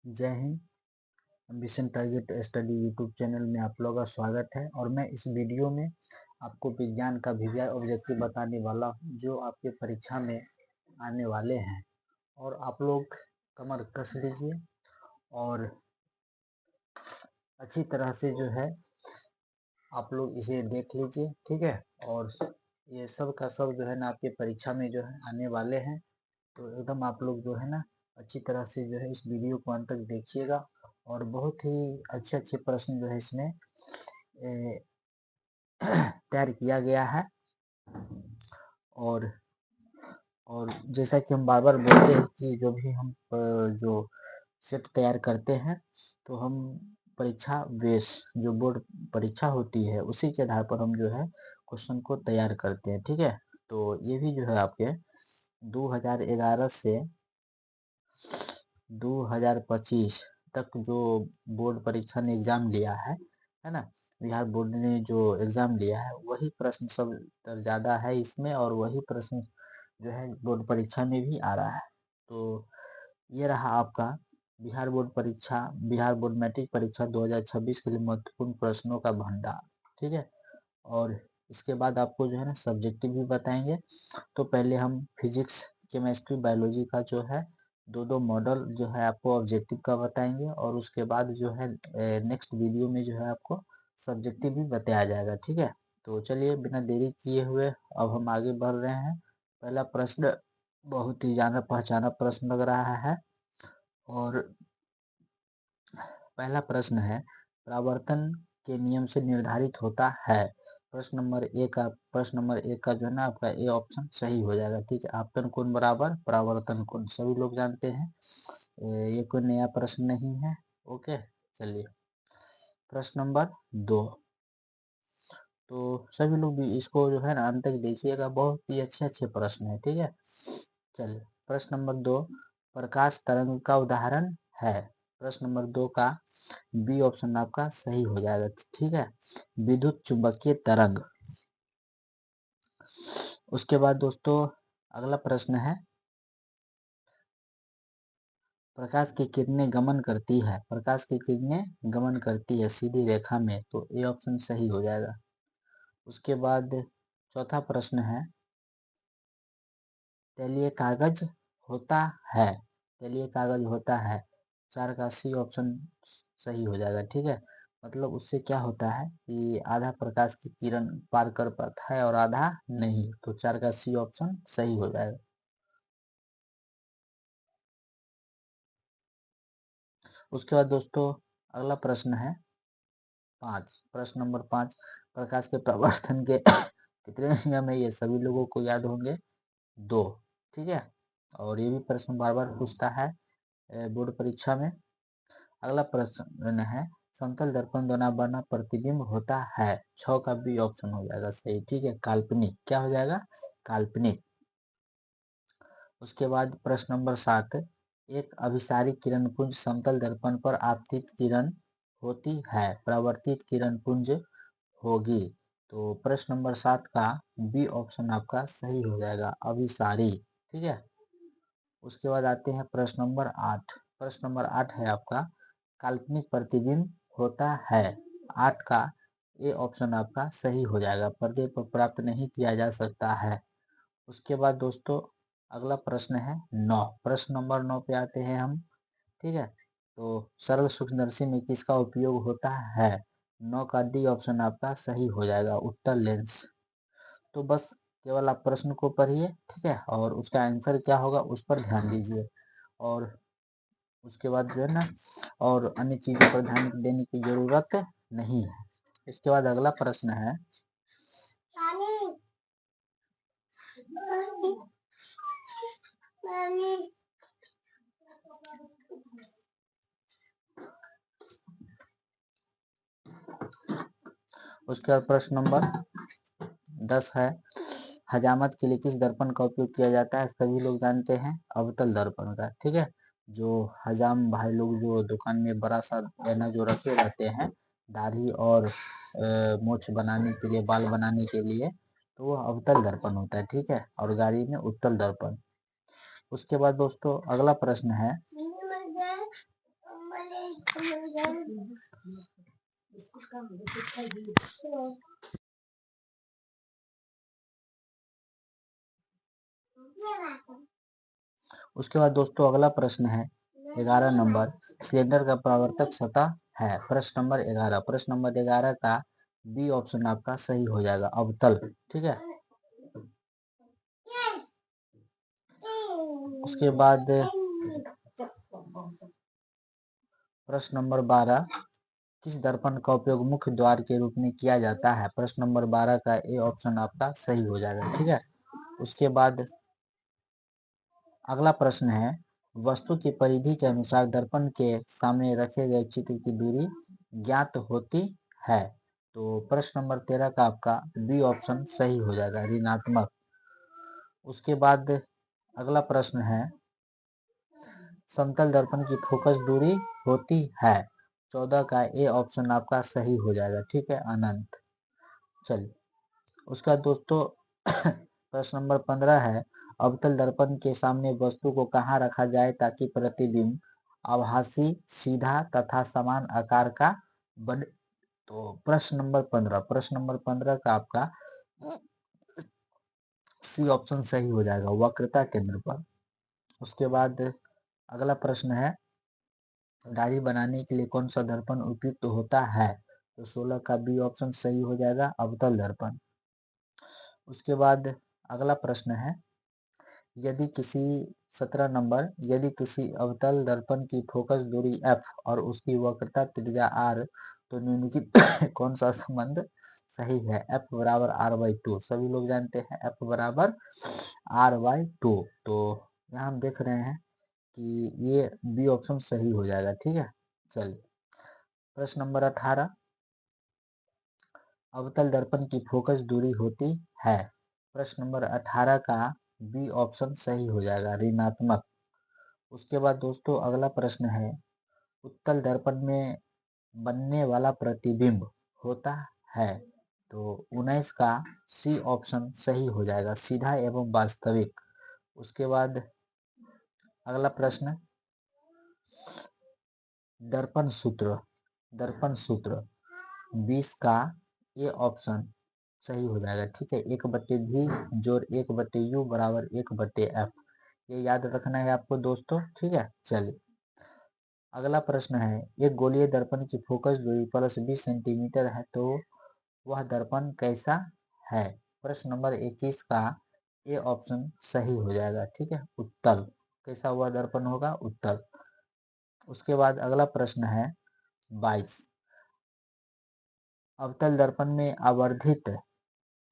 जय Hind. Ambition target study YouTube channel में आप लोगों का स्वागत है और मैं इस वीडियो में आपको विज्ञान का वीवीआई ऑब्जेक्टिव बताने वाला हूं जो आपके परीक्षा में आने वाले हैं। और आप लोग कमर कस लीजिए और अच्छी तरह से जो है आप लोग इसे देख लीजिए, ठीक है। और ये सब का सब जो है ना आपके परीक्षा में जो है आने वाले हैं, तो एकदम आप लोग जो है ना अच्छी तरह से जो है इस वीडियो को अंत तक देखिएगा। और बहुत ही अच्छे अच्छे प्रश्न जो है इसमें तैयार किया गया है। और जैसा कि हम बार बार बोलते हैं कि जो भी हम जो सेट तैयार करते हैं तो हम परीक्षा बेस जो बोर्ड परीक्षा होती है उसी के आधार पर हम जो है क्वेश्चन को तैयार करते हैं, ठीक है। तो ये भी जो है आपके 2011 से 2025 तक जो बोर्ड परीक्षा ने एग्जाम लिया है ना, बिहार बोर्ड ने जो एग्जाम लिया है वही प्रश्न सब ज़्यादा है इसमें, और वही प्रश्न जो है बोर्ड परीक्षा में भी आ रहा है। तो ये रहा आपका बिहार बोर्ड परीक्षा, बिहार बोर्ड मैट्रिक परीक्षा 2026 के लिए महत्वपूर्ण प्रश्नों का भंडार, ठीक है। और इसके बाद आपको जो है ना सब्जेक्टिव भी बताएंगे। तो पहले हम फिजिक्स, केमिस्ट्री, बायोलॉजी का जो है दो मॉडल जो है आपको ऑब्जेक्टिव का बताएंगे, और उसके बाद जो है नेक्स्ट वीडियो में जो है आपको सब्जेक्टिव भी बताया जाएगा, ठीक है। तो चलिए बिना देरी किए हुए अब हम आगे बढ़ रहे हैं। पहला प्रश्न बहुत ही जाना पहचाना प्रश्न लग रहा है, और पहला प्रश्न है परावर्तन के नियम से निर्धारित होता है। प्रश्न नंबर एक का जो है ना आपका ए ऑप्शन सही हो जाएगा, ठीक है। आपतन कोण बराबर परावर्तन कोण सभी लोग जानते हैं, ये कोई नया प्रश्न नहीं है। ओके, चलिए प्रश्न नंबर 2। तो सभी लोग भी इसको जो है ना अंत तक देखिएगा, बहुत ही अच्छे प्रश्न है, ठीक है। चलिए प्रश्न नंबर 2 प्रकाश तरंग का उदाहरण है। प्रश्न नंबर 2 का बी ऑप्शन आपका सही हो जाएगा, ठीक है, विद्युत चुंबकीय तरंग। उसके बाद दोस्तों अगला प्रश्न है प्रकाश की किरणें गमन करती है, प्रकाश की किरणें गमन करती है सीधी रेखा में, तो ए ऑप्शन सही हो जाएगा। उसके बाद चौथा प्रश्न है तैलीय कागज होता है, तैलीय कागज होता है, 4 का सी ऑप्शन सही हो जाएगा, ठीक है। मतलब उससे क्या होता है कि आधा प्रकाश की किरण पार कर पाता है और आधा नहीं, तो 4 का सी ऑप्शन सही हो जाएगा। उसके बाद दोस्तों अगला प्रश्न है 5, प्रश्न नंबर 5 प्रकाश के प्रवर्तन के कितने नियम है, ये सभी लोगों को याद होंगे, 2, ठीक है। और ये भी प्रश्न बार बार पूछता है बोर्ड परीक्षा में। अगला प्रश्न है समतल दर्पण द्वारा बना प्रतिबिंब होता है, 6 का बी ऑप्शन हो जाएगा सही, ठीक है, काल्पनिक, क्या हो जाएगा, काल्पनिक। उसके बाद प्रश्न नंबर 7 एक अभिसारी किरण पुंज समतल दर्पण पर आपतित किरण होती है, परावर्तित किरण पुंज होगी, तो प्रश्न नंबर 7 का बी ऑप्शन आपका सही हो जाएगा, अभिसारी, ठीक है। उसके बाद आते हैं प्रश्न नंबर 8। प्रश्न नंबर 8 है आपका काल्पनिक प्रतिबिंब होता है, 8 का ए ऑप्शन आपका सही हो जाएगा, पर्दे पर प्राप्त नहीं किया जा सकता है। उसके बाद दोस्तों अगला प्रश्न है 9, प्रश्न नंबर 9 पे आते हैं हम, ठीक है। तो सरल सूक्ष्मदर्शी में किसका उपयोग होता है, 9 का डी ऑप्शन आपका सही हो जाएगा, उत्तल लेंस। तो बस केवल आप प्रश्न को पढ़िए, ठीक है, और उसका आंसर क्या होगा उस पर ध्यान दीजिए, और उसके बाद जो है ना और अन्य चीजों पर ध्यान देने की जरूरत नहीं है। इसके बाद अगला प्रश्न है उसके बाद प्रश्न नंबर 10 है हजामत के लिए किस दर्पण का उपयोग किया जाता है, सभी लोग जानते हैं अवतल दर्पण का, ठीक है। जो हजाम भाई लोग जो दुकान में बड़ा सा ऐना जो रखे रहते हैं दाढ़ी और मूछ बनाने के लिए, बाल बनाने के लिए, तो वो अवतल दर्पण होता है, ठीक है, और गाड़ी में उत्तल दर्पण। उसके बाद दोस्तों अगला प्रश्न है उसके बाद दोस्तों अगला प्रश्न है 11 नंबर, सिलेंडर का परावर्तक सतह है। प्रश्न नंबर 11, प्रश्न नंबर 11 का बी ऑप्शन आपका सही हो जाएगा, अवतल। ठीक है। उसके बाद प्रश्न नंबर 12, किस दर्पण का उपयोग मुख्य द्वार के रूप में किया जाता है। प्रश्न नंबर 12 का ए ऑप्शन आपका सही हो जाएगा। ठीक है। उसके बाद अगला प्रश्न है, वस्तु की परिधि के अनुसार दर्पण के सामने रखे गए चित्र की दूरी ज्ञात होती है। तो प्रश्न नंबर 13 का आपका बी ऑप्शन सही हो जाएगा, ऋणात्मक। उसके बाद अगला प्रश्न है, समतल दर्पण की फोकस दूरी होती है। 14 का ए ऑप्शन आपका सही हो जाएगा। ठीक है, अनंत। चलिए उसका दोस्तों प्रश्न नंबर 15 है, अवतल दर्पण के सामने वस्तु को कहाँ रखा जाए ताकि प्रतिबिंब आभासी, सीधा तथा समान आकार का बने। तो प्रश्न नंबर 15 का आपका सी ऑप्शन सही हो जाएगा, वक्रता केंद्र पर। उसके बाद अगला प्रश्न है, दाढ़ी बनाने के लिए कौन सा दर्पण उपयुक्त होता है। तो 16 का बी ऑप्शन सही हो जाएगा, अवतल दर्पण। उसके बाद अगला प्रश्न है, यदि किसी 17 नंबर, यदि किसी अवतल दर्पण की फोकस दूरी f और उसकी वक्रता त्रिज्या r, तो निम्नलिखित कौन सा संबंध सही है। f बराबर r/2, सभी लोग जानते हैं f बराबर r/2। तो यहाँ हम देख रहे हैं कि ये बी ऑप्शन सही हो जाएगा। ठीक है। चलिए प्रश्न नंबर 18, अवतल दर्पण की फोकस दूरी होती है। प्रश्न नंबर 18 का बी ऑप्शन सही हो जाएगा, ऋणात्मक। उसके बाद दोस्तों अगला प्रश्न है, उत्तल दर्पण में बनने वाला प्रतिबिंब होता है। तो 19 का सी ऑप्शन सही हो जाएगा, सीधा एवं वास्तविक। उसके बाद अगला प्रश्न, दर्पण सूत्र, दर्पण सूत्र 20 का ए ऑप्शन सही हो जाएगा। ठीक है, 1/v जोड़ 1/u बराबर 1/f, ये याद रखना है आपको दोस्तों। ठीक है। चलिए अगला प्रश्न है, एक गोलीय दर्पण की फोकस दूरी +20 सेंटीमीटर है, तो वह दर्पण कैसा है। प्रश्न नंबर 21 का ए ऑप्शन सही हो जाएगा। ठीक है, उत्तल। कैसा हुआ दर्पण होगा, उत्तल। उसके बाद अगला प्रश्न है 22, अवतल दर्पण में आवर्धित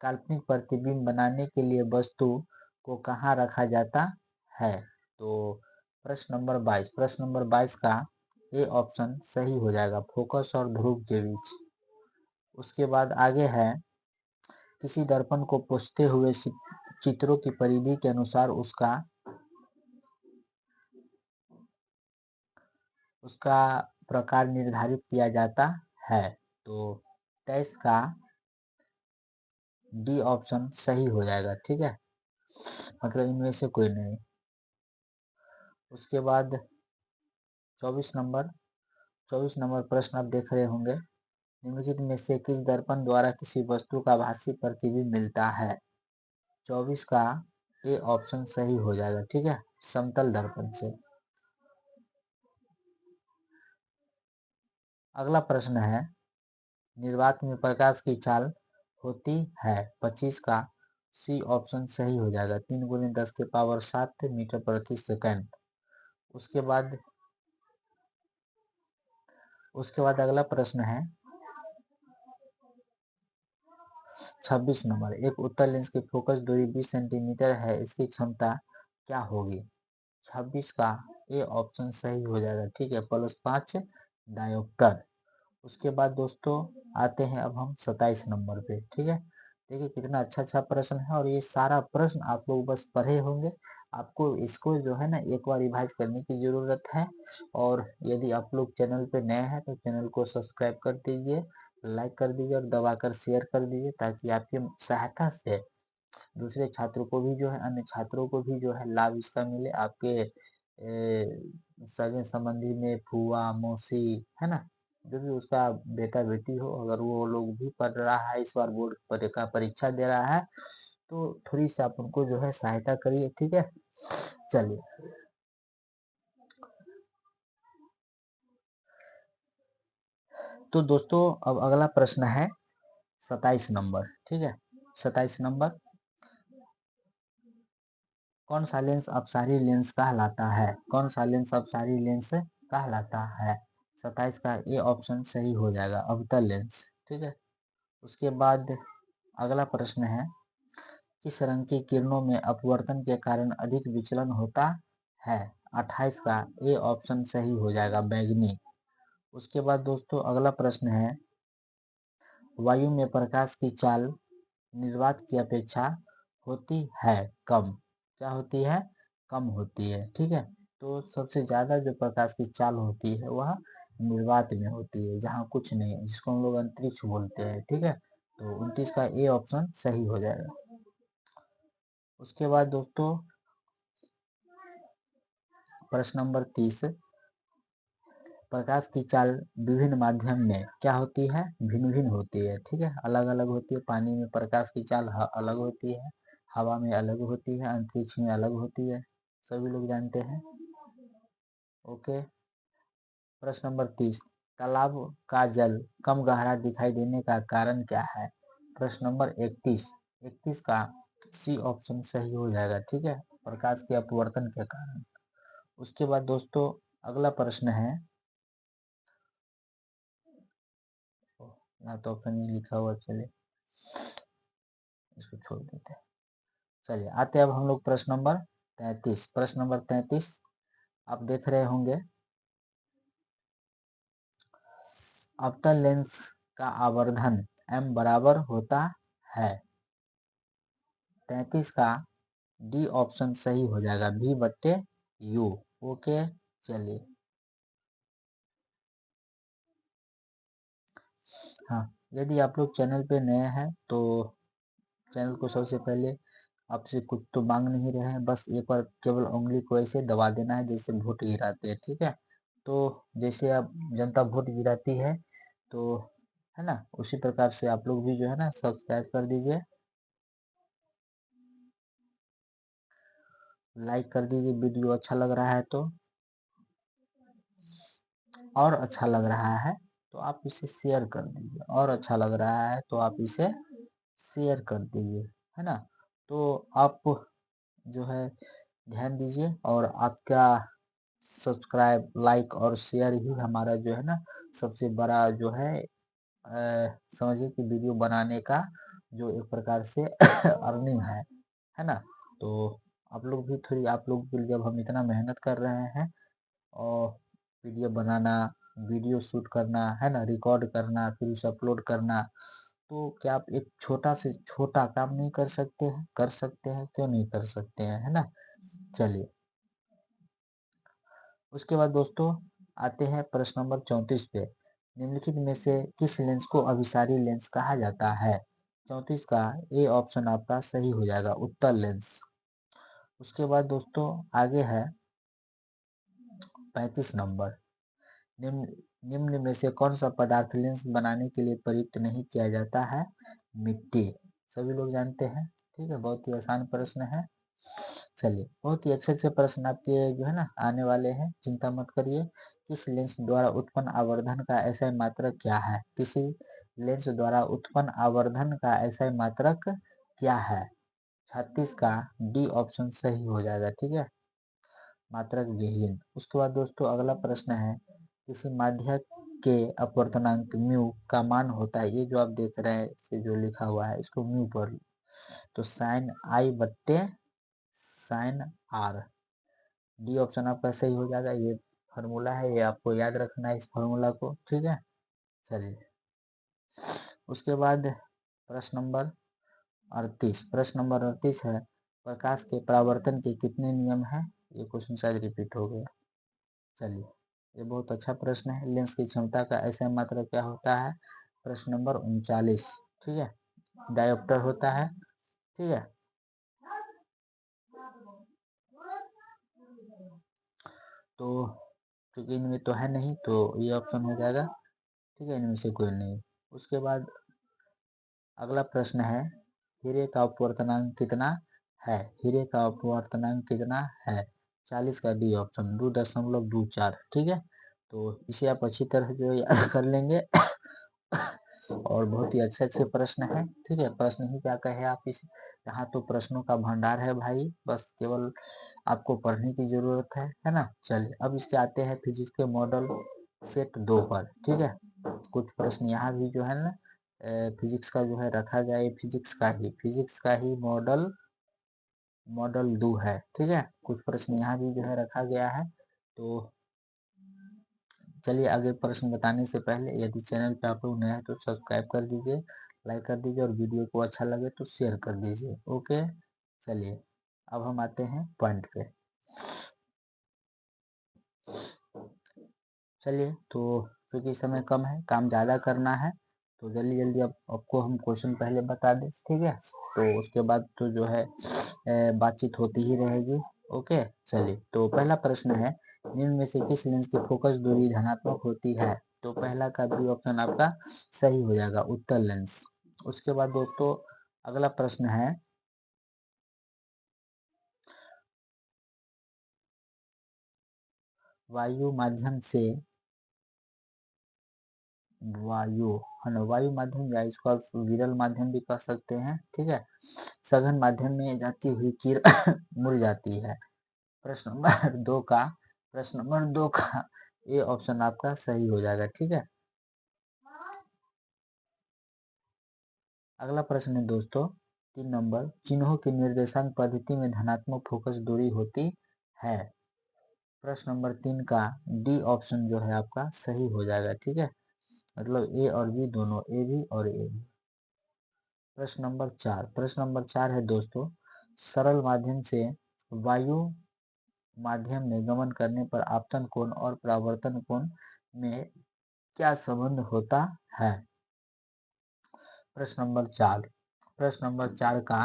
काल्पनिक प्रतिबिंब बनाने के लिए वस्तु को कहाँ रखा जाता है। तो प्रश्न नंबर 22 का ए ऑप्शन सही हो जाएगा, फोकस और ध्रुव के बीच। उसके बाद आगे है, किसी दर्पण को पोंछते हुए चित्रों की परिधि के अनुसार उसका प्रकार निर्धारित किया जाता है। तो 23 का डी ऑप्शन सही हो जाएगा। ठीक है, मतलब इनमें से कोई नहीं। उसके बाद 24 नंबर प्रश्न आप देख रहे होंगे, निम्नलिखित में से किस दर्पण द्वारा किसी वस्तु का आभासी प्रतिबिंब मिलता है। 24 का ए ऑप्शन सही हो जाएगा। ठीक है, समतल दर्पण से। अगला प्रश्न है, निर्वात में प्रकाश की चाल होती है। 25 का सी ऑप्शन सही हो जाएगा, 3 × 10⁻7 मीटर प्रति सेकंड। उसके बाद अगला प्रश्न है 26 नंबर, एक उत्तल लेंस की फोकस दूरी 20 सेंटीमीटर है, इसकी क्षमता क्या होगी। 26 का ए ऑप्शन सही हो जाएगा। ठीक है, +5 डायोप्टर। उसके बाद दोस्तों आते हैं अब हम 27 नंबर पे। ठीक है, देखिए कितना अच्छा प्रश्न है, और ये सारा प्रश्न आप लोग बस पढ़े होंगे, आपको इसको जो है ना एक बार रिवाइज करने की जरूरत है। और यदि आप लोग चैनल पे नए हैं तो चैनल को सब्सक्राइब कर दीजिए, लाइक कर दीजिए और दबाकर शेयर कर दीजिए, ताकि आपकी सहायता से दूसरे छात्रों को भी जो है, अन्य छात्रों को भी जो है लाभ इसका मिले। आपके सगे संबंधी में फूआ मौसी, है ना, जो भी उसका बेटा बेटी हो, अगर वो लोग भी पढ़ रहा है, इस बार बोर्ड का परीक्षा दे रहा है, तो थोड़ी सी आप उनको जो है सहायता करिए, ठीक है। चलिए, तो दोस्तों अब अगला प्रश्न है 27 नंबर, ठीक है। 27 नंबर, कौन सा लेंस अपसारी लेंस कहलाता है? कौन सा लेंस अपसारी लेंस कहलाता है? 27 का ए ऑप्शन सही हो जाएगा, अवतल लेंस, ठीक है। उसके बाद अगला प्रश्न है, किस रंग की किरणों में अपवर्तन के कारण अधिक विचलन होता है? 28 का ए ऑप्शन सही हो जाएगा, बैंगनी। उसके बाद दोस्तों अगला प्रश्न है, वायु में प्रकाश की चाल निर्वात की अपेक्षा होती है कम। क्या होती है? कम होती है, ठीक है। तो सबसे ज्यादा जो प्रकाश की चाल होती है वह निर्वात में होती है, जहाँ कुछ नहीं है, जिसको हम लोग अंतरिक्ष बोलते हैं, ठीक है। तो 29 का ए ऑप्शन सही हो जाएगा। उसके बाद दोस्तों प्रश्न नंबर 30, प्रकाश की चाल विभिन्न माध्यम में क्या होती है? भिन्न भिन्न होती है, ठीक है, अलग अलग होती है। पानी में प्रकाश की चाल अलग होती है, हवा में अलग होती है, अंतरिक्ष में अलग होती है, सभी लोग जानते हैं। ओके। प्रश्न नंबर 30, तालाब का जल कम गहरा दिखाई देने का कारण क्या है? प्रश्न नंबर 31, 31 का सी ऑप्शन सही हो जाएगा, ठीक है, प्रकाश के अपवर्तन के कारण। उसके बाद दोस्तों अगला प्रश्न है, यहाँ तो ऑप्शन नहीं लिखा हुआ, चलिए इसको छोड़ देते हैं। चलिए आते हैं अब हम लोग प्रश्न नंबर 33। प्रश्न नंबर 33 आप देख रहे होंगे, अवतल लेंस का आवर्धन m बराबर होता है। 33 का डी ऑप्शन सही हो जाएगा, v बट्टे u। ओके। चलिए, हाँ, यदि आप लोग चैनल पे नए हैं तो चैनल को सबसे पहले आपसे कुछ तो मांग नहीं रहे हैं, बस एक बार केवल उंगली को ऐसे दबा देना है जैसे वोट गिराते हैं, ठीक है। तो जैसे अब जनता वोट गिराती है, तो है ना, उसी प्रकार से आप लोग भी जो है ना सब्सक्राइब कर दीजिए, लाइक कर दीजिए, वीडियो अच्छा लग रहा है तो, और अच्छा लग रहा है तो आप इसे शेयर कर दीजिए, और अच्छा लग रहा है तो आप इसे शेयर कर दीजिए, है ना। तो आप जो है ध्यान दीजिए, और आपका सब्सक्राइब लाइक और शेयर ही हमारा जो है ना सबसे बड़ा जो है समझिए कि वीडियो बनाने का जो एक प्रकार से अर्निंग है ना। तो आप लोग भी थोड़ी, आप लोग के लिए जब हम इतना मेहनत कर रहे हैं, और वीडियो बनाना, वीडियो शूट करना, है ना, रिकॉर्ड करना, फिर उसे अपलोड करना, तो क्या आप एक छोटा से छोटा काम नहीं कर सकते हैं? कर सकते हैं, क्यों नहीं कर सकते हैं, है ना। चलिए, उसके बाद दोस्तों आते हैं प्रश्न नंबर 34 पे, निम्नलिखित में से किस लेंस को अभिसारी लेंस कहा जाता है? 34 का ए ऑप्शन आपका सही हो जाएगा, उत्तल लेंस। उसके बाद दोस्तों आगे है 35 नंबर, निम्न निम्न में से कौन सा पदार्थ लेंस बनाने के लिए प्रयुक्त नहीं किया जाता है? मिट्टी, सभी लोग जानते हैं, ठीक है, बहुत ही आसान प्रश्न है। चलिए, बहुत ही अच्छे अच्छे प्रश्न आपके जो है ना आने वाले हैं, चिंता मत करिए। किस लेंस द्वारा उत्पन्न आवर्धन का ऐसा मात्रक क्या है? किसी लेंस द्वारा उत्पन्न आवर्धन का ऐसा मात्रक क्या है? 36 का डी ऑप्शन सही हो जाएगा, ठीक है, मात्रक विहीन। उसके बाद दोस्तों अगला प्रश्न है, किसी माध्यक के अपवर्तनांक म्यू का मान होता है, ये जो आप देख रहे हैं इसे जो लिखा हुआ है इसको म्यू पर, तो साइन आई बट्टे साइन आर, डी ऑप्शन आपका सही हो जाएगा। ये फार्मूला है, ये आपको याद रखना है इस फार्मूला को, ठीक है। चलिए, उसके बाद प्रश्न नंबर 38। प्रश्न नंबर 38 है, प्रकाश के परावर्तन के कितने नियम हैं? ये क्वेश्चन शायद रिपीट हो गया। चलिए, ये बहुत अच्छा प्रश्न है, लेंस की क्षमता का ऐसा मात्रा क्या होता है? प्रश्न नंबर 39, ठीक है, डायोप्टर होता है, ठीक है। तो क्योंकि इनमें तो है नहीं तो ये ऑप्शन हो जाएगा, ठीक है, इनमें से कोई नहीं। उसके बाद अगला प्रश्न है, हीरे का अपवर्तनांक कितना है? हीरे का अपवर्तनांक कितना है? 40 का डी ऑप्शन, 2.24, ठीक है। तो इसे आप अच्छी तरह जो याद कर लेंगे और बहुत ही अच्छे अच्छे प्रश्न है, ठीक है। प्रश्न ही क्या कहे आप इसे, यहाँ तो प्रश्नों का भंडार है भाई, बस केवल आपको पढ़ने की जरूरत है ना। चलिए अब इसके आते हैं फिजिक्स के मॉडल सेट 2 पर, ठीक है। कुछ प्रश्न यहाँ भी जो है ना फिजिक्स का जो है रखा गया है, फिजिक्स का ही मॉडल 2 है, ठीक है। कुछ प्रश्न यहाँ भी जो है रखा गया है। तो चलिए आगे प्रश्न बताने से पहले यदि चैनल पे आप लोग नए हैं तो सब्सक्राइब कर दीजिए, लाइक कर दीजिए और वीडियो को अच्छा लगे तो शेयर कर दीजिए, ओके। चलिए अब हम आते हैं पॉइंट पे। चलिए तो क्योंकि समय कम है, काम ज़्यादा करना है, तो जल्दी जल्दी अब आपको हम क्वेश्चन पहले बता दें, ठीक है। तो उसके बाद तो जो है बातचीत होती ही रहेगी, ओके। चलिए तो पहला प्रश्न है, निम्न में से किस लेंस की फोकस दूरी धनात्मक होती है? तो पहला का भी ऑप्शन आपका सही हो जाएगा, उत्तल लेंस। उसके बाद दोस्तों अगला प्रश्न है, वायु माध्यम से वायु है ना, वायु माध्यम या इसको आप विरल माध्यम भी कह सकते हैं, ठीक है, सघन माध्यम में जाती हुई किरण मुड़ जाती है। प्रश्न नंबर 2 का प्रश्न नंबर 2 का ये ऑप्शन आपका सही हो जाएगा, ठीक है। अगला प्रश्न है दोस्तों 3 नंबर, चिन्हों की निर्देशांक पद्धति में धनात्मक फोकस दूरी होती है। प्रश्न नंबर 3 का डी ऑप्शन जो है आपका सही हो जाएगा, ठीक है, मतलब ए और बी दोनों, ए भी और ए भी। प्रश्न नंबर 4 है दोस्तों, सरल माध्यम से वायु माध्यम में गमन करने पर आपतन कोण और परावर्तन कोण में क्या संबंध होता है? प्रश्न नंबर 4 का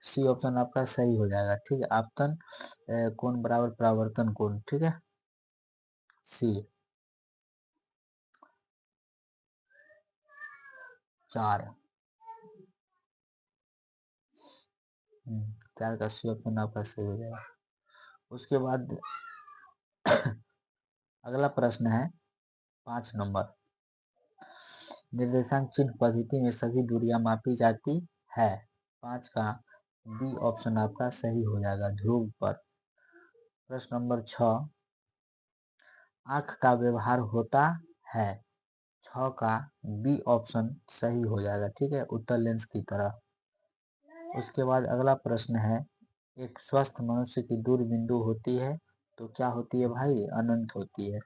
सी ऑप्शन आपका सही हो जाएगा, ठीक है, आपतन कोण बराबर परावर्तन कोण, ठीक है, सी 4। 4 का सी ऑप्शन आपका सही हो जाएगा। उसके बाद अगला प्रश्न है 5 नंबर, निर्देशांक चिन्ह पद्धति में सभी दूरियां मापी जाती है। 5 का बी ऑप्शन आपका सही हो जाएगा, ध्रुव पर। प्रश्न नंबर 6, आंख का व्यवहार होता है। 6 का बी ऑप्शन सही हो जाएगा, ठीक है, उत्तल लेंस की तरह। उसके बाद अगला प्रश्न है, एक स्वस्थ मनुष्य की दूर बिंदु होती है, तो क्या होती है भाई? अनंत होती है।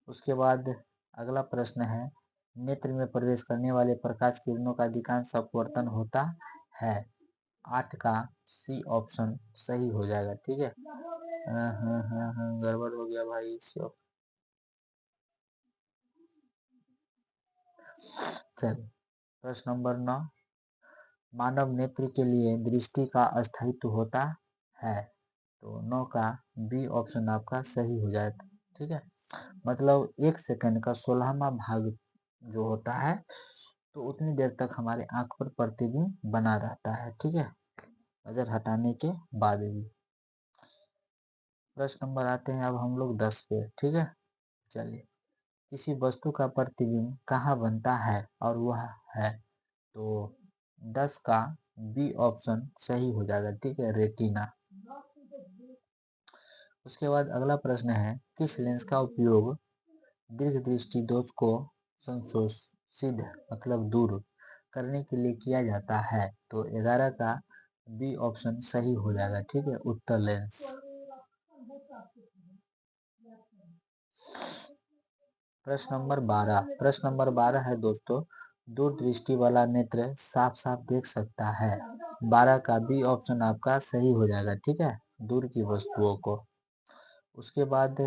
उसके बाद अगला प्रश्न है, नेत्र में प्रवेश करने वाले प्रकाश किरणों का अधिकांश अपवर्तन होता है। 8 का सी ऑप्शन सही हो जाएगा, ठीक है। गड़बड़ हो गया भाई सी ऑप्शन। चलिए प्रश्न नंबर 9, मानव नेत्र के लिए दृष्टि का अस्तित्व होता है। तो 9 का बी ऑप्शन आपका सही हो जाएगा, ठीक है, मतलब 1 सेकंड का 16वां भाग जो होता है तो उतनी देर तक हमारे आंख पर प्रतिबिंब बना रहता है, ठीक है, नजर हटाने के बाद भी। प्रश्न नंबर आते हैं अब हम लोग 10 पे, ठीक है। चलिए, किसी वस्तु का प्रतिबिंब कहाँ बनता है और वह है? तो 10 का बी ऑप्शन सही हो जाएगा, ठीक है, रेटिना। उसके बाद अगला प्रश्न है, किस लेंस का उपयोग दीर्घ दृष्टि दोष को संशोधित मतलब दूर करने के लिए किया जाता है? तो 11 का बी ऑप्शन सही हो जाएगा, ठीक है, उत्तल लेंस। प्रश्न नंबर 12 है दोस्तों, दूर दृष्टि वाला नेत्र साफ साफ देख सकता है। 12 का बी ऑप्शन आपका सही हो जाएगा, ठीक है, दूर की वस्तुओं को। उसके बाद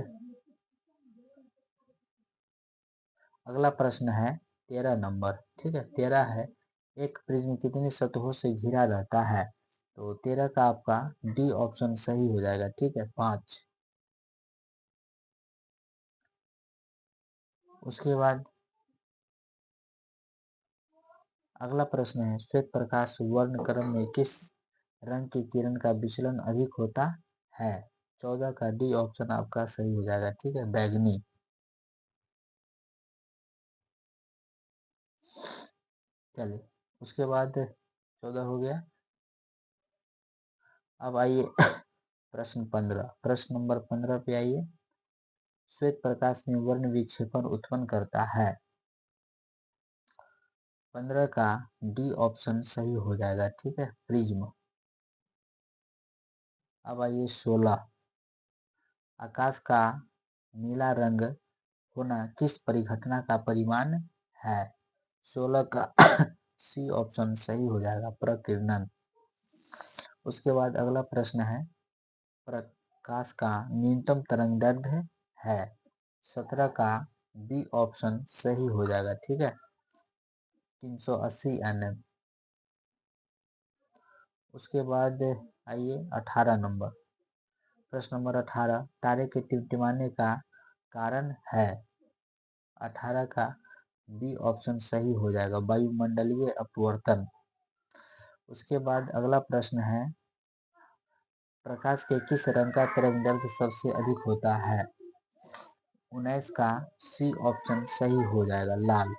अगला प्रश्न है 13 नंबर, ठीक है, 13 है, एक प्रिज्म कितनी सतहों से घिरा रहता है? तो 13 का आपका डी ऑप्शन सही हो जाएगा, ठीक है, 5। उसके बाद अगला प्रश्न है, श्वेत प्रकाश वर्णक्रम में किस रंग की किरण का विचलन अधिक होता है? 14 का डी ऑप्शन आपका सही हो जाएगा। ठीक है, बैगनी। चलिए, उसके बाद 14 हो गया। अब आइए प्रश्न 15, प्रश्न नंबर 15 पे आइए। श्वेत प्रकाश में वर्ण विक्षेपण उत्पन्न करता है। 15 का डी ऑप्शन सही हो जाएगा। ठीक है, प्रिज्म। अब आइए 16, आकाश का नीला रंग होना किस परिघटना का परिमाण है? 16 का सी ऑप्शन सही हो जाएगा, प्रकीर्णन। उसके बाद अगला प्रश्न है, प्रकाश का न्यूनतम तरंग दैर्ध्य है। 17 का बी ऑप्शन सही हो जाएगा। ठीक है, 380 nm। उसके बाद आइए 18 नंबर, प्रश्न नंबर 18, तारे के टिमटिमाने का कारण है। 18 का बी ऑप्शन सही हो जाएगा, वायुमंडलीय अपवर्तन। उसके बाद अगला प्रश्न है, प्रकाश के किस रंग का तरंगदैर्ध्य सबसे अधिक होता है? 19 का सी ऑप्शन सही हो जाएगा, लाल।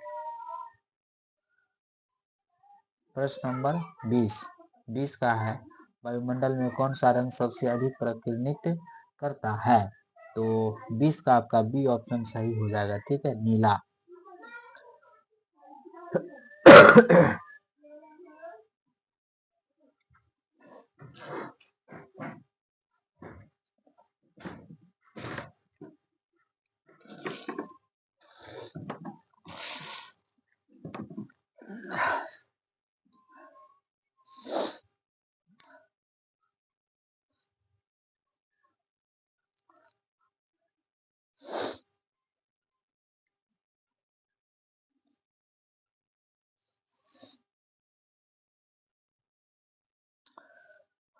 प्रश्न नंबर 20 का है, वायुमंडल में कौन सा रंग सबसे अधिक प्रकीर्णित करता है? तो 20 का आपका बी ऑप्शन सही हो जाएगा। ठीक है, नीला।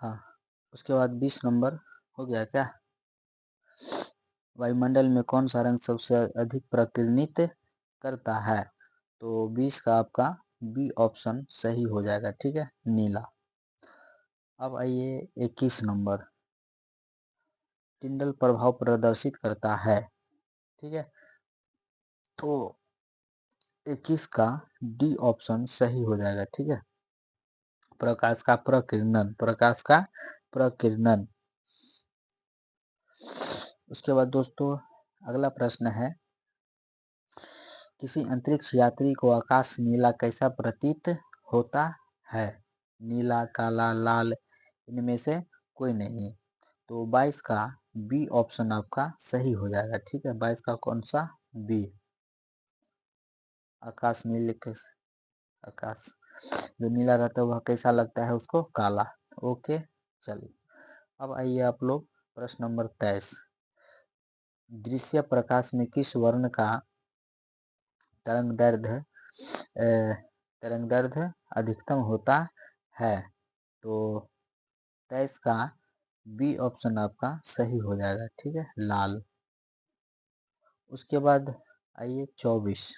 हाँ, उसके बाद 20 नंबर हो गया क्या? वायुमंडल में कौन सा रंग सबसे अधिक प्रकीर्णित करता है? तो 20 का आपका बी ऑप्शन सही हो जाएगा। ठीक है, नीला। अब आइए 21 नंबर, टिंडल प्रभाव प्रदर्शित करता है। ठीक है, तो 21 का डी ऑप्शन सही हो जाएगा। ठीक है, प्रकाश का प्रकीर्णन, प्रकाश का प्रकीर्णन। उसके बाद दोस्तों अगला प्रश्न है, किसी अंतरिक्ष यात्री को आकाश नीला कैसा प्रतीत होता है? नीला, काला, लाल, इनमें से कोई नहीं। तो 22 का बी ऑप्शन आपका सही हो जाएगा। ठीक है, 22 का कौन सा? बी। आकाश नीले आकाश जो नीला रहता है वह कैसा लगता है उसको? काला। ओके, चलिए। अब आइए आप लोग प्रश्न नंबर 23, दृश्य प्रकाश में किस वर्ण का तरंगदैर्ध्य अधिकतम होता है? तो 23 का बी ऑप्शन आपका सही हो जाएगा। ठीक है, लाल। उसके बाद आइए 24,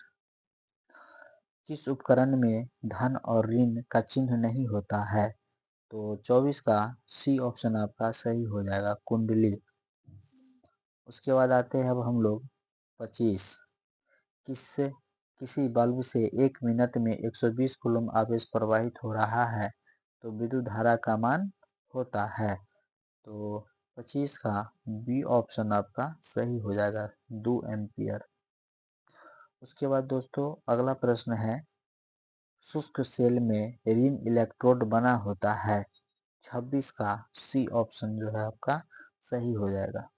किस उपकरण में धन और ऋण का चिन्ह नहीं होता है? तो 24 का सी ऑप्शन आपका सही हो जाएगा, कुंडली। उसके बाद आते हैं अब हम लोग 25, किससे किसी बल्ब से 1 मिनट में 120 कूलम आवेश प्रवाहित हो रहा है तो विद्युत धारा का मान होता है? तो 25 का बी ऑप्शन आपका सही हो जाएगा, 2 एम्पियर। उसके बाद दोस्तों अगला प्रश्न है, शुष्क सेल में ऋण इलेक्ट्रोड बना होता है। 26 का सी ऑप्शन जो है आपका सही हो जाएगा।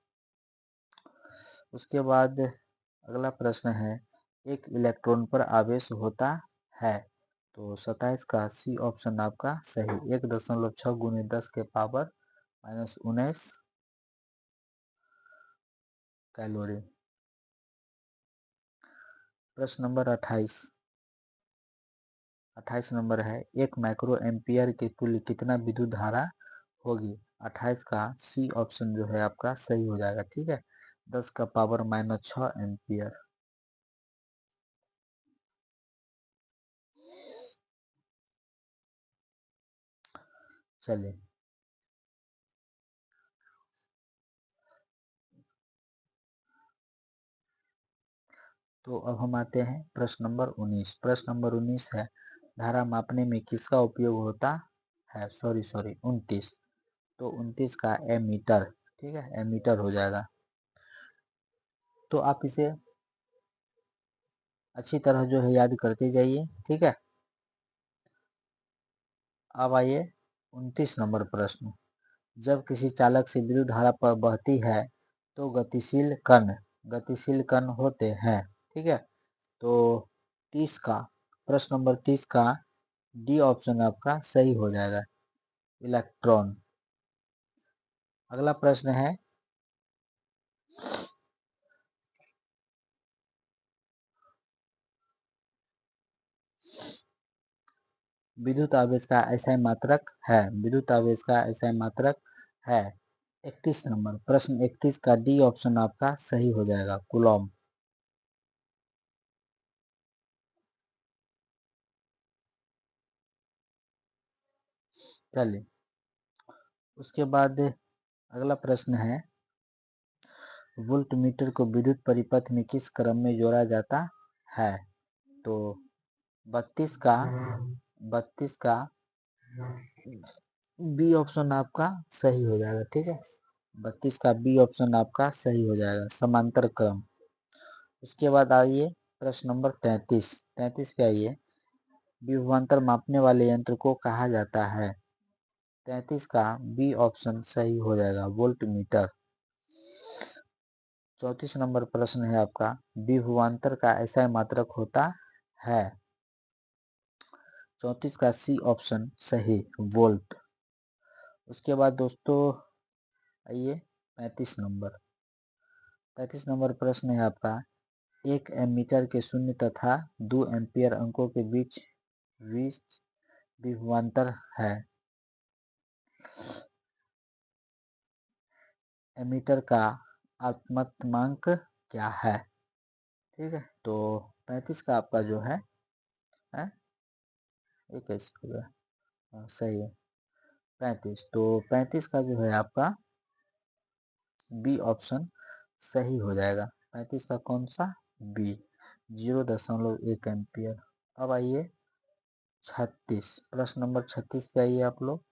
उसके बाद अगला प्रश्न है, एक इलेक्ट्रॉन पर आवेश होता है। तो 27 का सी ऑप्शन आपका सही, 1.6 गुने 10 के पावर -19 कैलोरी। प्रश्न नंबर 28 नंबर है, 1 माइक्रो एम्पियर के तुल्य कितना विद्युत धारा होगी? 28 का सी ऑप्शन जो है आपका सही हो जाएगा। ठीक है, 10 का पावर -6 एम्पियर। चलिए, तो अब हम आते हैं प्रश्न नंबर 19। प्रश्न नंबर 19 है, धारा मापने में किसका उपयोग होता है? सॉरी 29। तो 29 का एमीटर, ठीक है, एमीटर हो जाएगा। तो आप इसे अच्छी तरह जो है याद करते जाइए, ठीक है। अब आइए 29 नंबर प्रश्न। जब किसी चालक से विद्युत धारा पर बहती है तो गतिशील कण होते हैं, ठीक है। तो 30 का प्रश्न नंबर 30 का डी ऑप्शन आपका सही हो जाएगा, इलेक्ट्रॉन। अगला प्रश्न है, विद्युत आवेश का ऐसा मात्रक है। 31 नंबर प्रश्न 31 का डी ऑप्शन आपका सही हो जाएगा, कूलॉम। चलिए, उसके बाद अगला प्रश्न है, वोल्टमीटर को विद्युत परिपथ में किस क्रम में जोड़ा जाता है? तो 32 का बी ऑप्शन आपका सही हो जाएगा, ठीक है। 32 का बी ऑप्शन आपका सही हो जाएगा, समांतर क्रम। उसके बाद आइए प्रश्न नंबर 33। 33 पे आइए, विभवांतर मापने वाले यंत्र को कहा जाता है? 33 का बी ऑप्शन सही हो जाएगा, वोल्टमीटर। 34 नंबर प्रश्न है आपका, विभवांतर का ऐसा मात्रक होता है? 34 का सी ऑप्शन सही, वोल्ट। उसके बाद दोस्तों आइए 35 नंबर प्रश्न है आपका, एक एमीटर के 0 तथा 2 एम्पियर अंकों के बीच विभवांतर है। एमीटर का आत्मतमांक क्या है? ठीक है, तो 35 का आपका जो है, ये कैसे हो गया? सही है 35। तो 35 का जो है आपका बी ऑप्शन सही हो जाएगा। 35 का कौन सा? B, 0.1 ampere. अब आइए 36, प्रश्न नंबर 36 पे आइए आप लोग,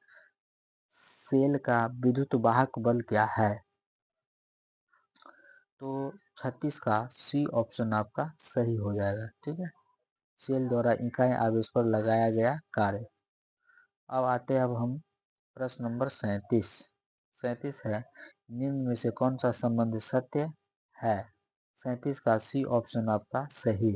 सेल का विद्युत वाहक बल क्या है? तो 36 का सी ऑप्शन आपका सही हो जाएगा, ठीक है, सेल द्वारा इकाई आवेश पर लगाया गया कार्य। अब आते हैं हम प्रश्न नंबर 37। 37 है, निम्न में से कौन सा संबंध सत्य है? 37 का सी ऑप्शन आपका सही।